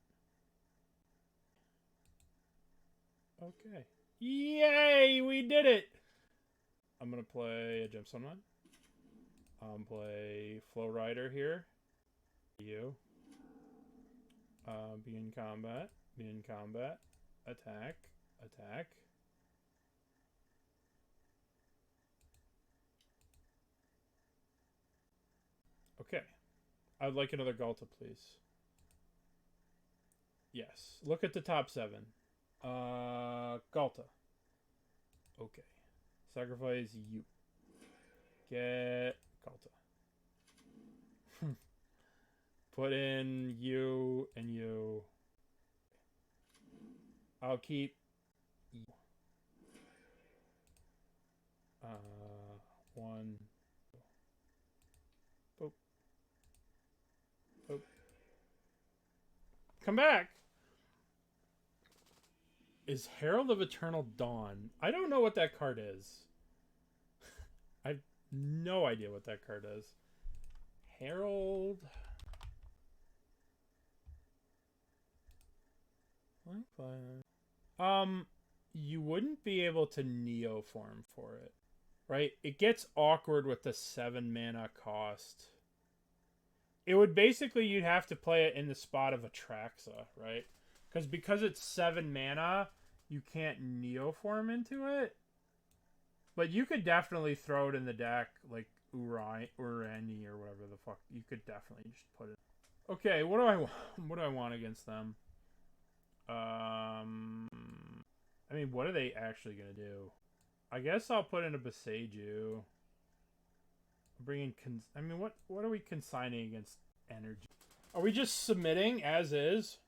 Speaker 1: Okay. Yay! We did it! I'm gonna play a Gemstone Mine. Play Flow Rider here. You. Be in combat. Be in combat. Attack. Attack. Okay. I would like another Ghalta, please. Yes. Look at the top 7. Ghalta. Okay. Sacrifice you. Get Ghalta. Put in you and you. I'll keep you. 1. Boop. Boop. Come back! Is Herald of Eternal Dawn? I don't know what that card is. I have no idea what that card is. Herald. You wouldn't be able to Neoform for it, right? It gets awkward with the 7 mana cost. It would basically, you'd have to play it in the spot of Atraxa, right? Because it's 7 mana, you can't Neoform into it. But you could definitely throw it in the deck, like Ureni or whatever the fuck. You could definitely just put it. Okay, what do I want? What do I want against them? I mean, what are they actually gonna do? I guess I'll put in a Boseiju. Bring in I mean, what are we consigning against energy? Are we just submitting as is?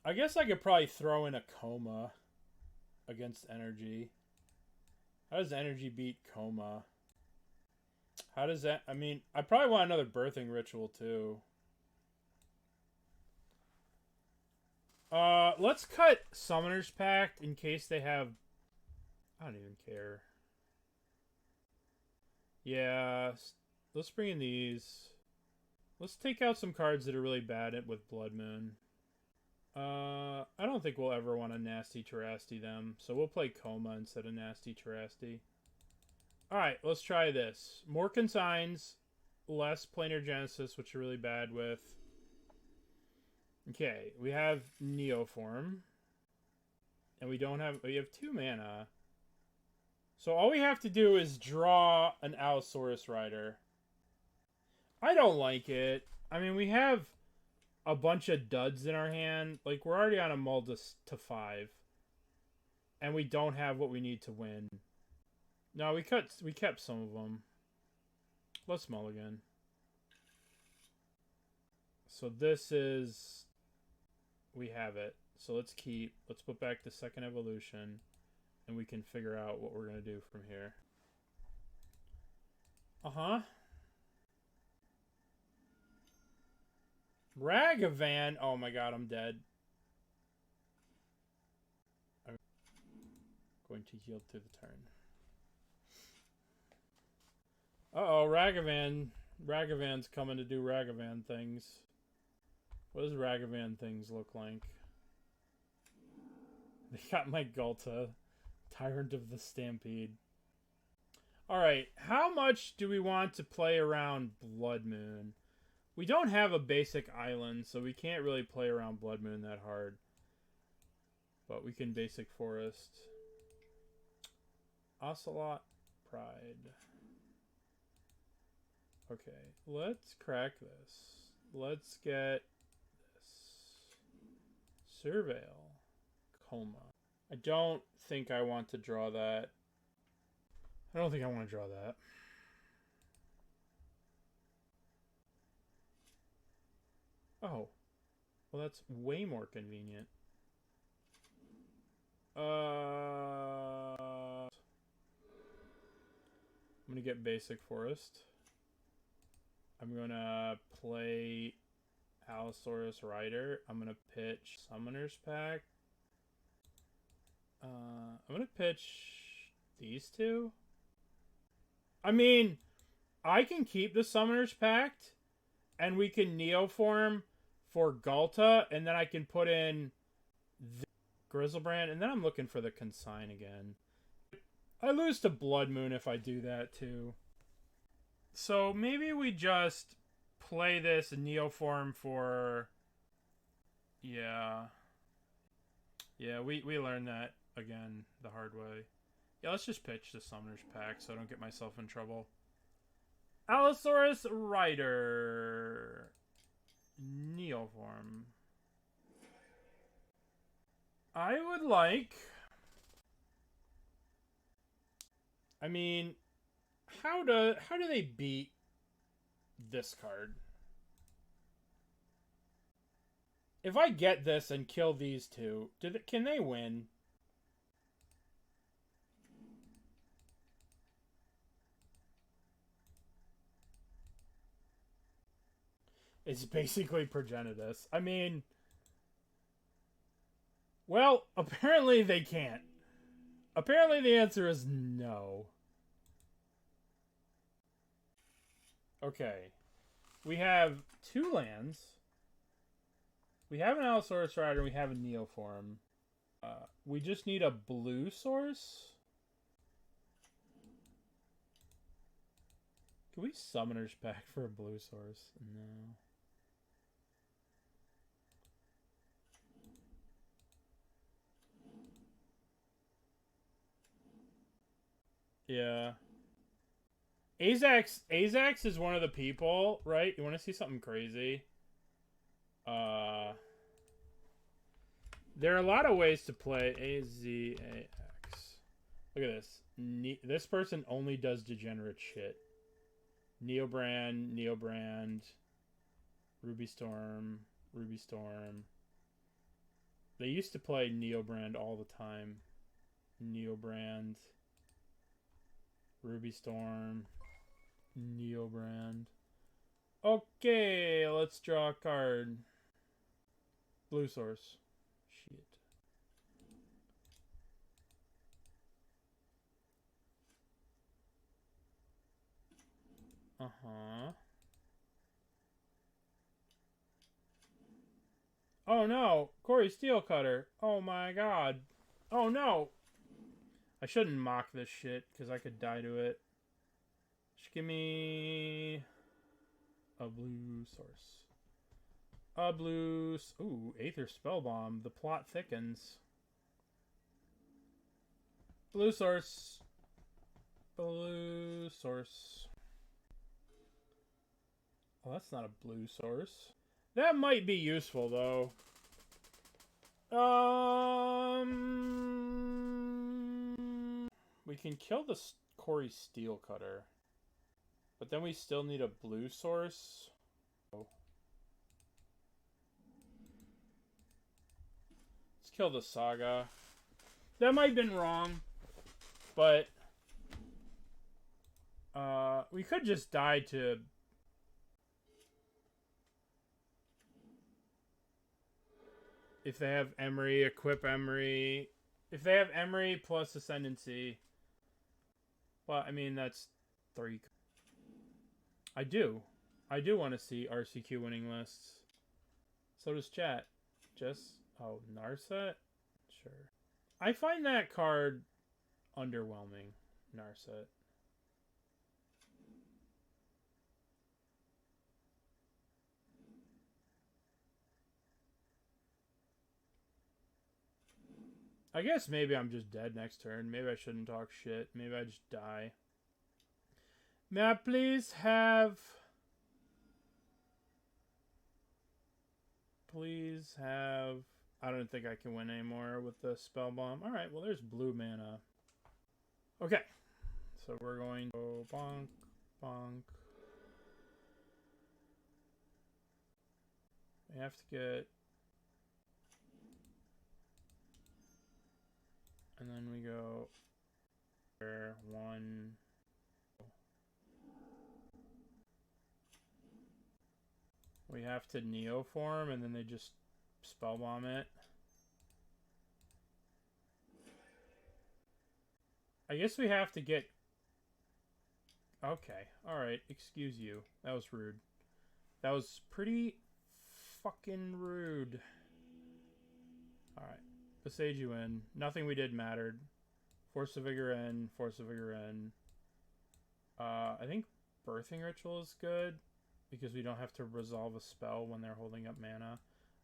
Speaker 1: I guess I could probably throw in a Coma against energy. How does energy beat Coma? How does that... I mean, I probably want another birthing ritual too. Let's cut Summoner's Pact in case they have... I don't even care. Yeah, let's bring in these. Let's take out some cards that are really bad with Blood Moon. I don't think we'll ever want to Nasty Terasti them, so we'll play Coma instead of Nasty Terasti. Alright, let's try this. More Consigns, less Planar Genesis, which are really bad with. Okay, we have Neoform. And we have 2 mana. So all we have to do is draw an Allosaurus Rider. I don't like it. I mean, we have a bunch of duds in our hand. Like, we're already on a mull to 5. And we don't have what we need to win. No, we kept some of them. Let's mulligan. So this is... We have it. So let's keep... Let's put back the second evolution. And we can figure out what we're going to do from here. Uh-huh. Ragavan. Oh my god, I'm dead. I'm going to yield through the turn. Uh-oh, Ragavan. Ragavan's coming to do Ragavan things. What does Ragavan things look like? They got my Ghalta. Tyrant of the Stampede. Alright, how much do we want to play around Blood Moon? We don't have a basic island, so we can't really play around Blood Moon that hard. But we can basic forest. Ocelot Pride. Okay, let's crack this. Let's get this. Surveil. Coma. I don't think I want to draw that. I don't think I want to draw that. Oh. Well, that's way more convenient. I'm gonna get basic forest. I'm gonna play Allosaurus Rider. I'm gonna pitch Summoner's Pact. I'm gonna pitch these two. I mean, I can keep the Summoner's Pact, and we can Neoform for Ghalta, and then I can put in the Griselbrand, and then I'm looking for the Consign again. I lose to Blood Moon if I do that too. So maybe we just play this Neoform for... Yeah. Yeah, we learned that again the hard way. Yeah, let's just pitch the Summoner's Pact so I don't get myself in trouble. Allosaurus Rider. Neoform. I would like... I mean, how do they beat this card? If I get this and kill these two, can they win? It's basically Progenitus. I mean, well, apparently they can't. Apparently the answer is no. Okay. We have 2 lands. We have an Allosaurus Rider, we have a Neoform. We just need a blue source. Can we Summoner's Pact for a blue source? No. Yeah. Azax is one of the people, right? You want to see something crazy? There are a lot of ways to play AZAX. Look at this. This person only does degenerate shit. Neobrand, Ruby Storm. They used to play Neobrand all the time. Neobrand, Ruby Storm, Neobrand. Okay, let's draw a card. Blue source. Shit. Uh-huh. Oh no, Corey Steelcutter. Oh my god. Oh no. I shouldn't mock this shit, because I could die to it. Just give me a blue source. A blue... Ooh, Aether Spellbomb. The plot thickens. Blue source. Blue source. Oh, that's not a blue source. That might be useful, though. We can kill the Corey Steelcutter. But then we still need a blue source. Oh. Let's kill the Saga. That might have been wrong. But... we could just die to... If they have Emery, equip Emery. If they have Emery plus Ascendancy. Well, I mean, that's 3. I do want to see RCQ winning lists. So does chat. Oh, Narset? Sure. I find that card underwhelming. Narset. I guess maybe I'm just dead next turn. Maybe I shouldn't talk shit. Maybe I just die. May I please have... Please have... I don't think I can win anymore with the Spell Bomb. Alright, well there's blue mana. Okay. So we're going to go bonk, bonk. We have to get... And then we go... There, one... We have to Neoform, and then they just Spellbomb it. I guess we have to get... Okay, alright, excuse you. That was rude. That was pretty fucking rude. Alright, Boseiju in. Nothing we did mattered. Force of Vigor in, Force of Vigor in. I think Birthing Ritual is good, because we don't have to resolve a spell when they're holding up mana.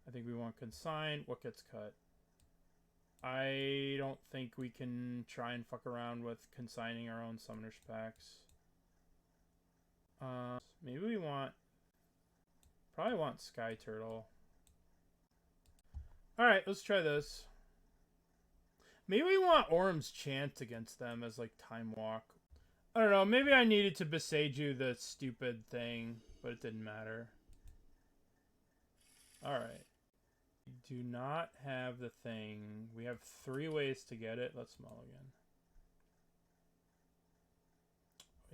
Speaker 1: I think we want Consign. What gets cut? I don't think we can try and fuck around with consigning our own Summoner's Packs. Maybe we want... Probably want Skyturtle. Alright, let's try this. Maybe we want Orm's Chant against them as like Time Walk. I don't know, maybe I needed to Boseiju the stupid thing, but it didn't matter. Alright. We do not have the thing. We have 3 ways to get it. Let's mulligan.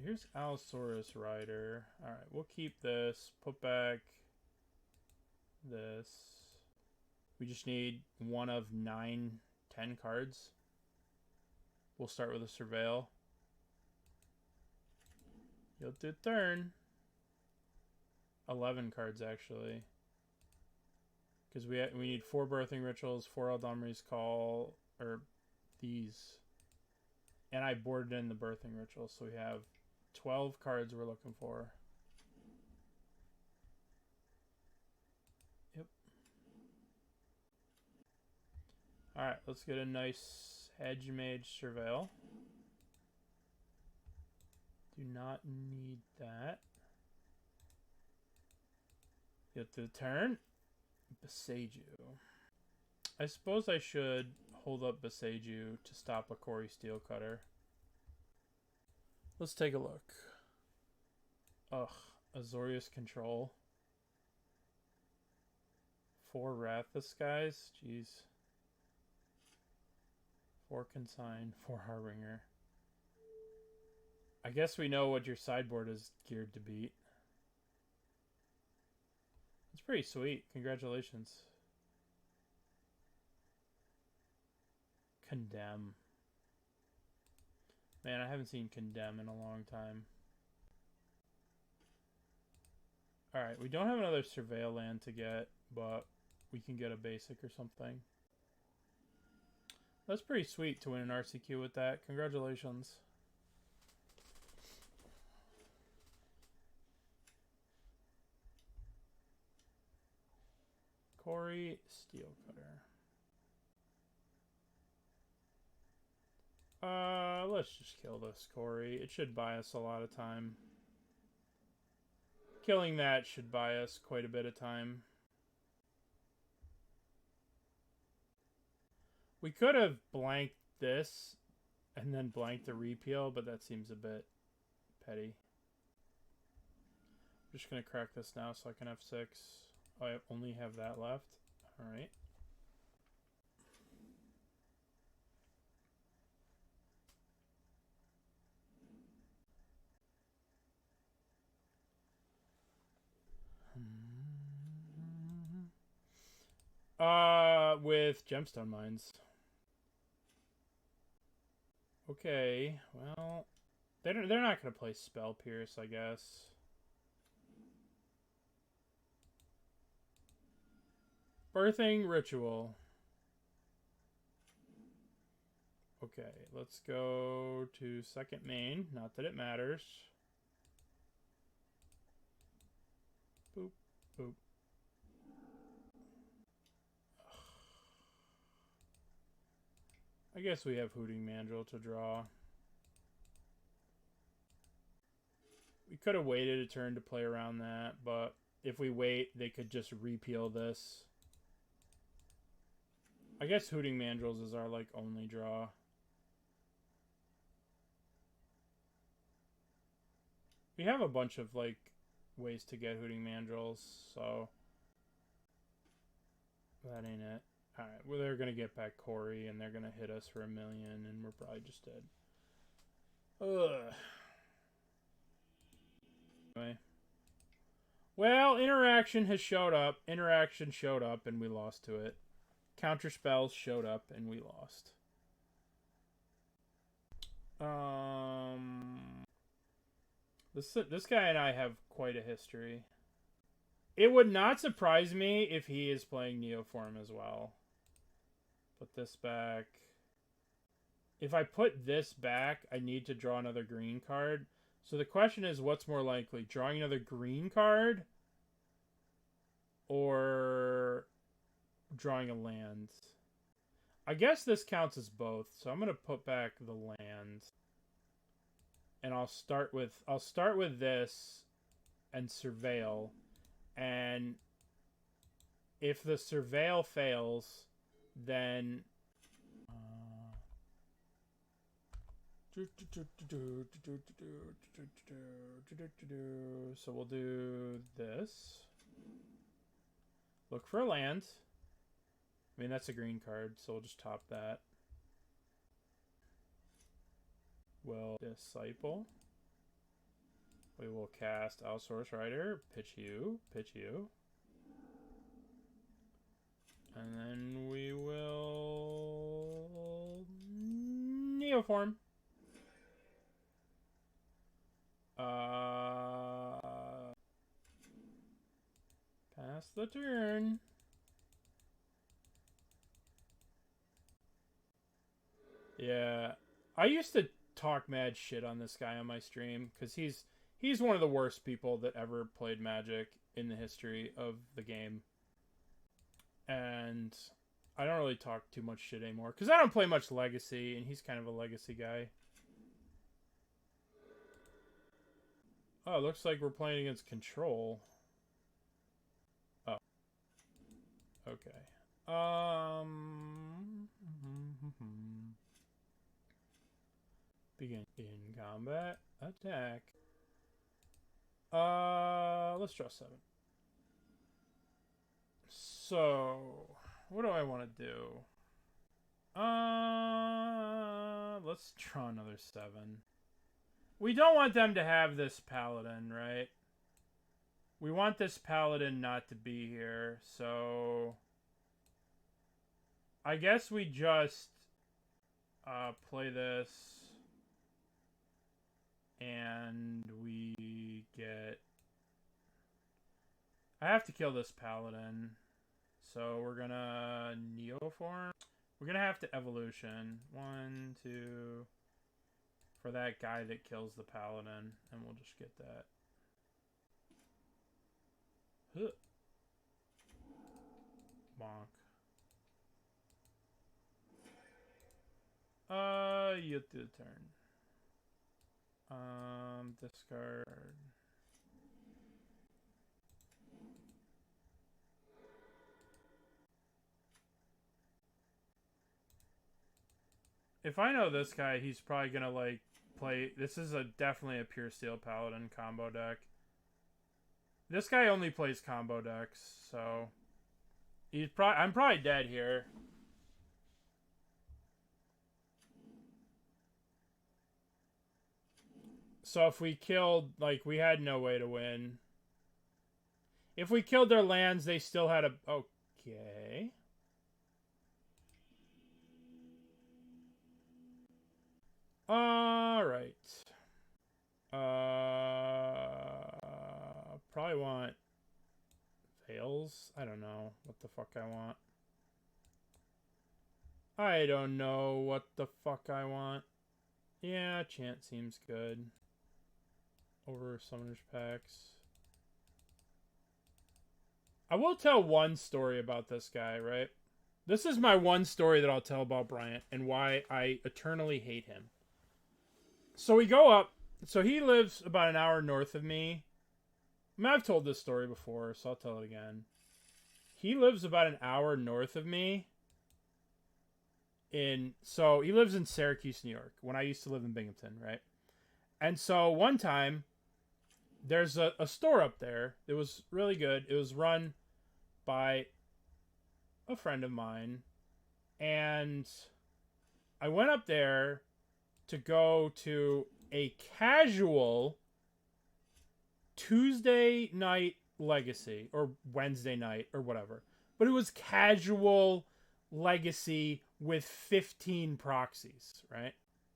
Speaker 1: Here's Allosaurus Rider. Alright, we'll keep this. Put back this. We just need one of 9, 10 cards. We'll start with a Surveil. You'll do turn. 11 cards, actually. Because we need 4 Birthing Rituals, 4 Eladamri's Call, or these. And I boarded in the Birthing Ritual, so we have 12 cards we're looking for. Yep. Alright, let's get a nice Hedge Maze Surveil. Do not need that. Get the turn. Boseiju. I suppose I should hold up Boseiju to stop a Kori Steelcutter. Let's take a look. Ugh. Azorius Control. 4 Wrathous guys. Jeez. 4 Consign. 4 Harbinger. I guess we know what your sideboard is geared to beat. It's pretty sweet. Congratulations. Condemn. Man, I haven't seen Condemn in a long time. Alright, we don't have another Surveil land to get, but we can get a basic or something. That's pretty sweet to win an RCQ with that. Congratulations. Kori Steelcutter. Let's just kill this Kori. It should buy us a lot of time. Killing that should buy us quite a bit of time. We could have blanked this and then blanked the repeal, but that seems a bit petty. I'm just going to crack this now so I can have 6. Oh, I only have that left. Alright. With Gemstone Mines. Okay, well, they're not going to play Spell Pierce, I guess. Birthing Ritual. Okay, let's go to second main. Not that it matters. Boop, boop. I guess we have Hooting Mandrill to draw. We could have waited a turn to play around that, but if we wait, they could just repeal this. I guess Hooting Mandrills is our, like, only draw. We have a bunch of, like, ways to get Hooting Mandrills, so that ain't it. Alright, well, they're gonna get back Corey, and they're gonna hit us for 1 million, and we're probably just dead. Ugh. Anyway. Well, Interaction has showed up. Interaction showed up, and we lost to it. Counter Spells showed up, and we lost. This guy and I have quite a history. It would not surprise me if he is playing Neoform as well. Put this back. If I put this back, I need to draw another green card. So the question is, what's more likely? Drawing another green card? Or drawing a land? I guess this counts as both. So I'm going to put back the land. And I'll start with this and Surveil. And if the Surveil fails, then so we'll do this. Look for a land. I mean, that's a green card, so we'll just top that. We'll Disciple. We will cast Allosaurus Rider, pitch you. And then we will Neoform. Pass the turn. Yeah. I used to talk mad shit on this guy on my stream because he's one of the worst people that ever played Magic in the history of the game. And I don't really talk too much shit anymore because I don't play much Legacy, and he's kind of a Legacy guy. Oh, it looks like we're playing against Control. Oh. Okay. Begin in combat. Attack. Let's draw 7. So, what do I want to do? Let's draw another 7. We don't want them to have this Paladin, right? We want this Paladin not to be here, so I guess we just play this and we get... I have to kill this Paladin, so we're gonna Neoform. We're gonna have to Evolution. 1, 2... for that guy that kills the Paladin, and we'll just get that. Huh. Bonk. You do the turn. Discard. If I know this guy, he's probably gonna like play. This is definitely a pure steel Paladin combo deck. This guy only plays combo decks, so I'm probably dead here. So if we killed, like, we had no way to win. If we killed their lands, they still had a... Okay. Alright. Probably want... Veils? I don't know what the fuck I want. I don't know what the fuck I want. Yeah, Chant seems good. Over Summoner's Packs. I will tell one story about this guy, right? This is my one story that I'll tell about Bryant and why I eternally hate him. So we go up. So he lives about an hour north of me. I mean, I've told this story before, so I'll tell it again. He lives about an hour north of me. So he lives in Syracuse, New York, when I used to live in Binghamton, right? And so one time, there's a store up there. It was really good. It was run by a friend of mine. And I went up there to go to a casual Tuesday night Legacy or Wednesday night or whatever. But it was casual Legacy with 15 proxies, right?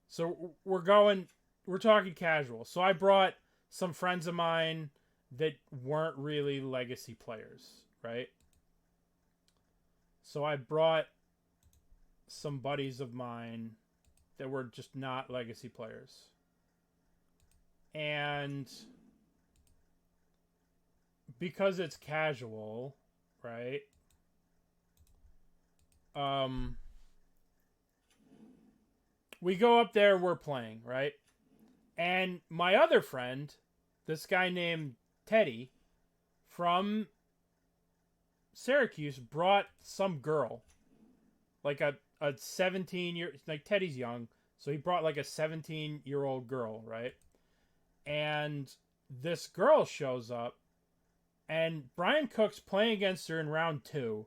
Speaker 1: So we're talking casual. So I brought some friends of mine that weren't really Legacy players, right? So I brought some buddies of mine that were just not Legacy players. And because it's casual, right? We go up there, we're playing, right? And my other friend, this guy named Teddy from Syracuse, brought some girl, like a 17-year, like Teddy's young, so he brought like a 17-year-old girl, right? And this girl shows up, and Brian Cook's playing against her in round 2,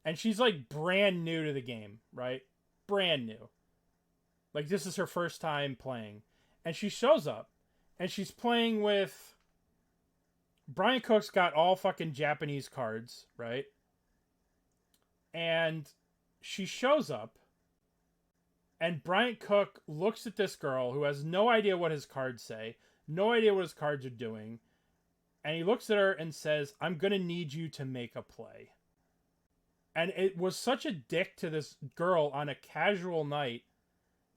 Speaker 1: and she's like brand new to the game, right? Brand new. Like this is her first time playing. And she shows up, and she's playing with... Brian Cook's got all fucking Japanese cards, right? And she shows up, and Bryant Cook looks at this girl who has no idea what his cards say, no idea what his cards are doing, and he looks at her and says, "I'm going to need you to make a play." And it was such a dick to this girl on a casual night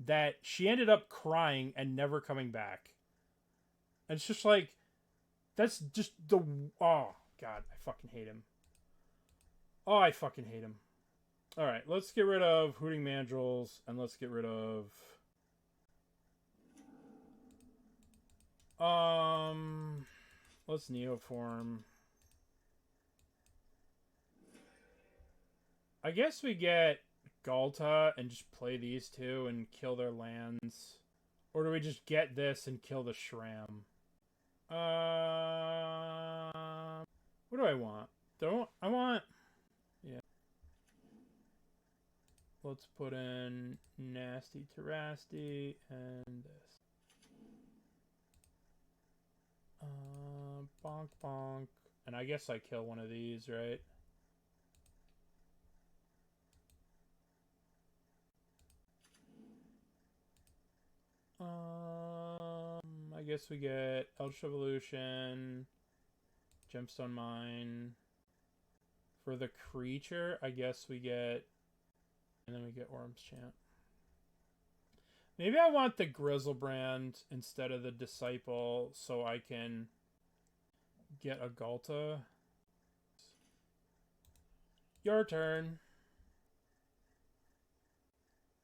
Speaker 1: that she ended up crying and never coming back. And it's just like, that's just the... Oh, God, I fucking hate him. Oh, I fucking hate him. Alright, let's get rid of Hooting Mandrills, and let's get rid of... Let's Neoform. I guess we get Ghalta and just play these two and kill their lands. Or do we just get this and kill the Shram? What do I want? I want... Yeah. Let's put in Nasty Terasti and this. Bonk bonk. And I guess I kill one of these, right? I guess we get Eldritch Evolution, Gemstone Mine. For the creature, I guess we get... And then we get Orm's Chant. Maybe I want the Griselbrand instead of the Disciple so I can get a Ghalta. Your turn.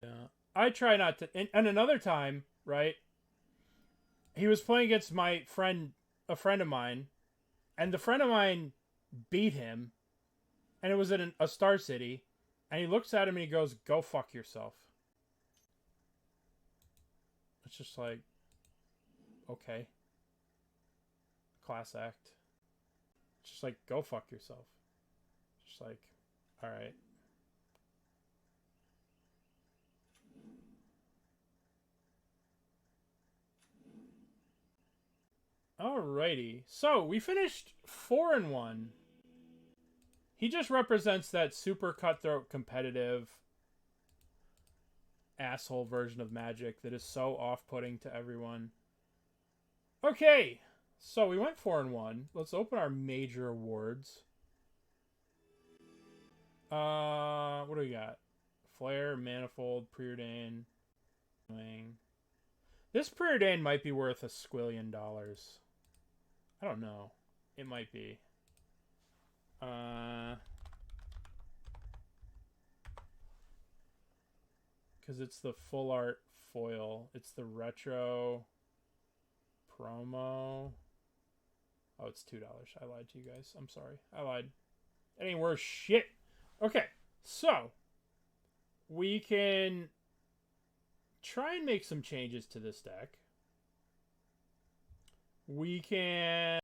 Speaker 1: Yeah. I try not to... And another time, right? He was playing against a friend of mine. And the friend of mine beat him. And it was in a Star City. And he looks at him and he goes, "Go fuck yourself." It's just like, okay. Class act. It's just like, go fuck yourself. Just like, alright. Alrighty. So, we finished 4-1. He just represents that super cutthroat competitive asshole version of Magic that is so off-putting to everyone. Okay, so we went 4-1. Let's open our major awards. What do we got? Flare, Manifold, Preordain. This Preordain might be worth $1 squillion. I don't know. It might be. because it's the full art foil. It's the retro promo. Oh, it's $2. I lied to you guys. I'm sorry. I lied. It ain't worth shit. Okay, so we can try and make some changes to this deck. We can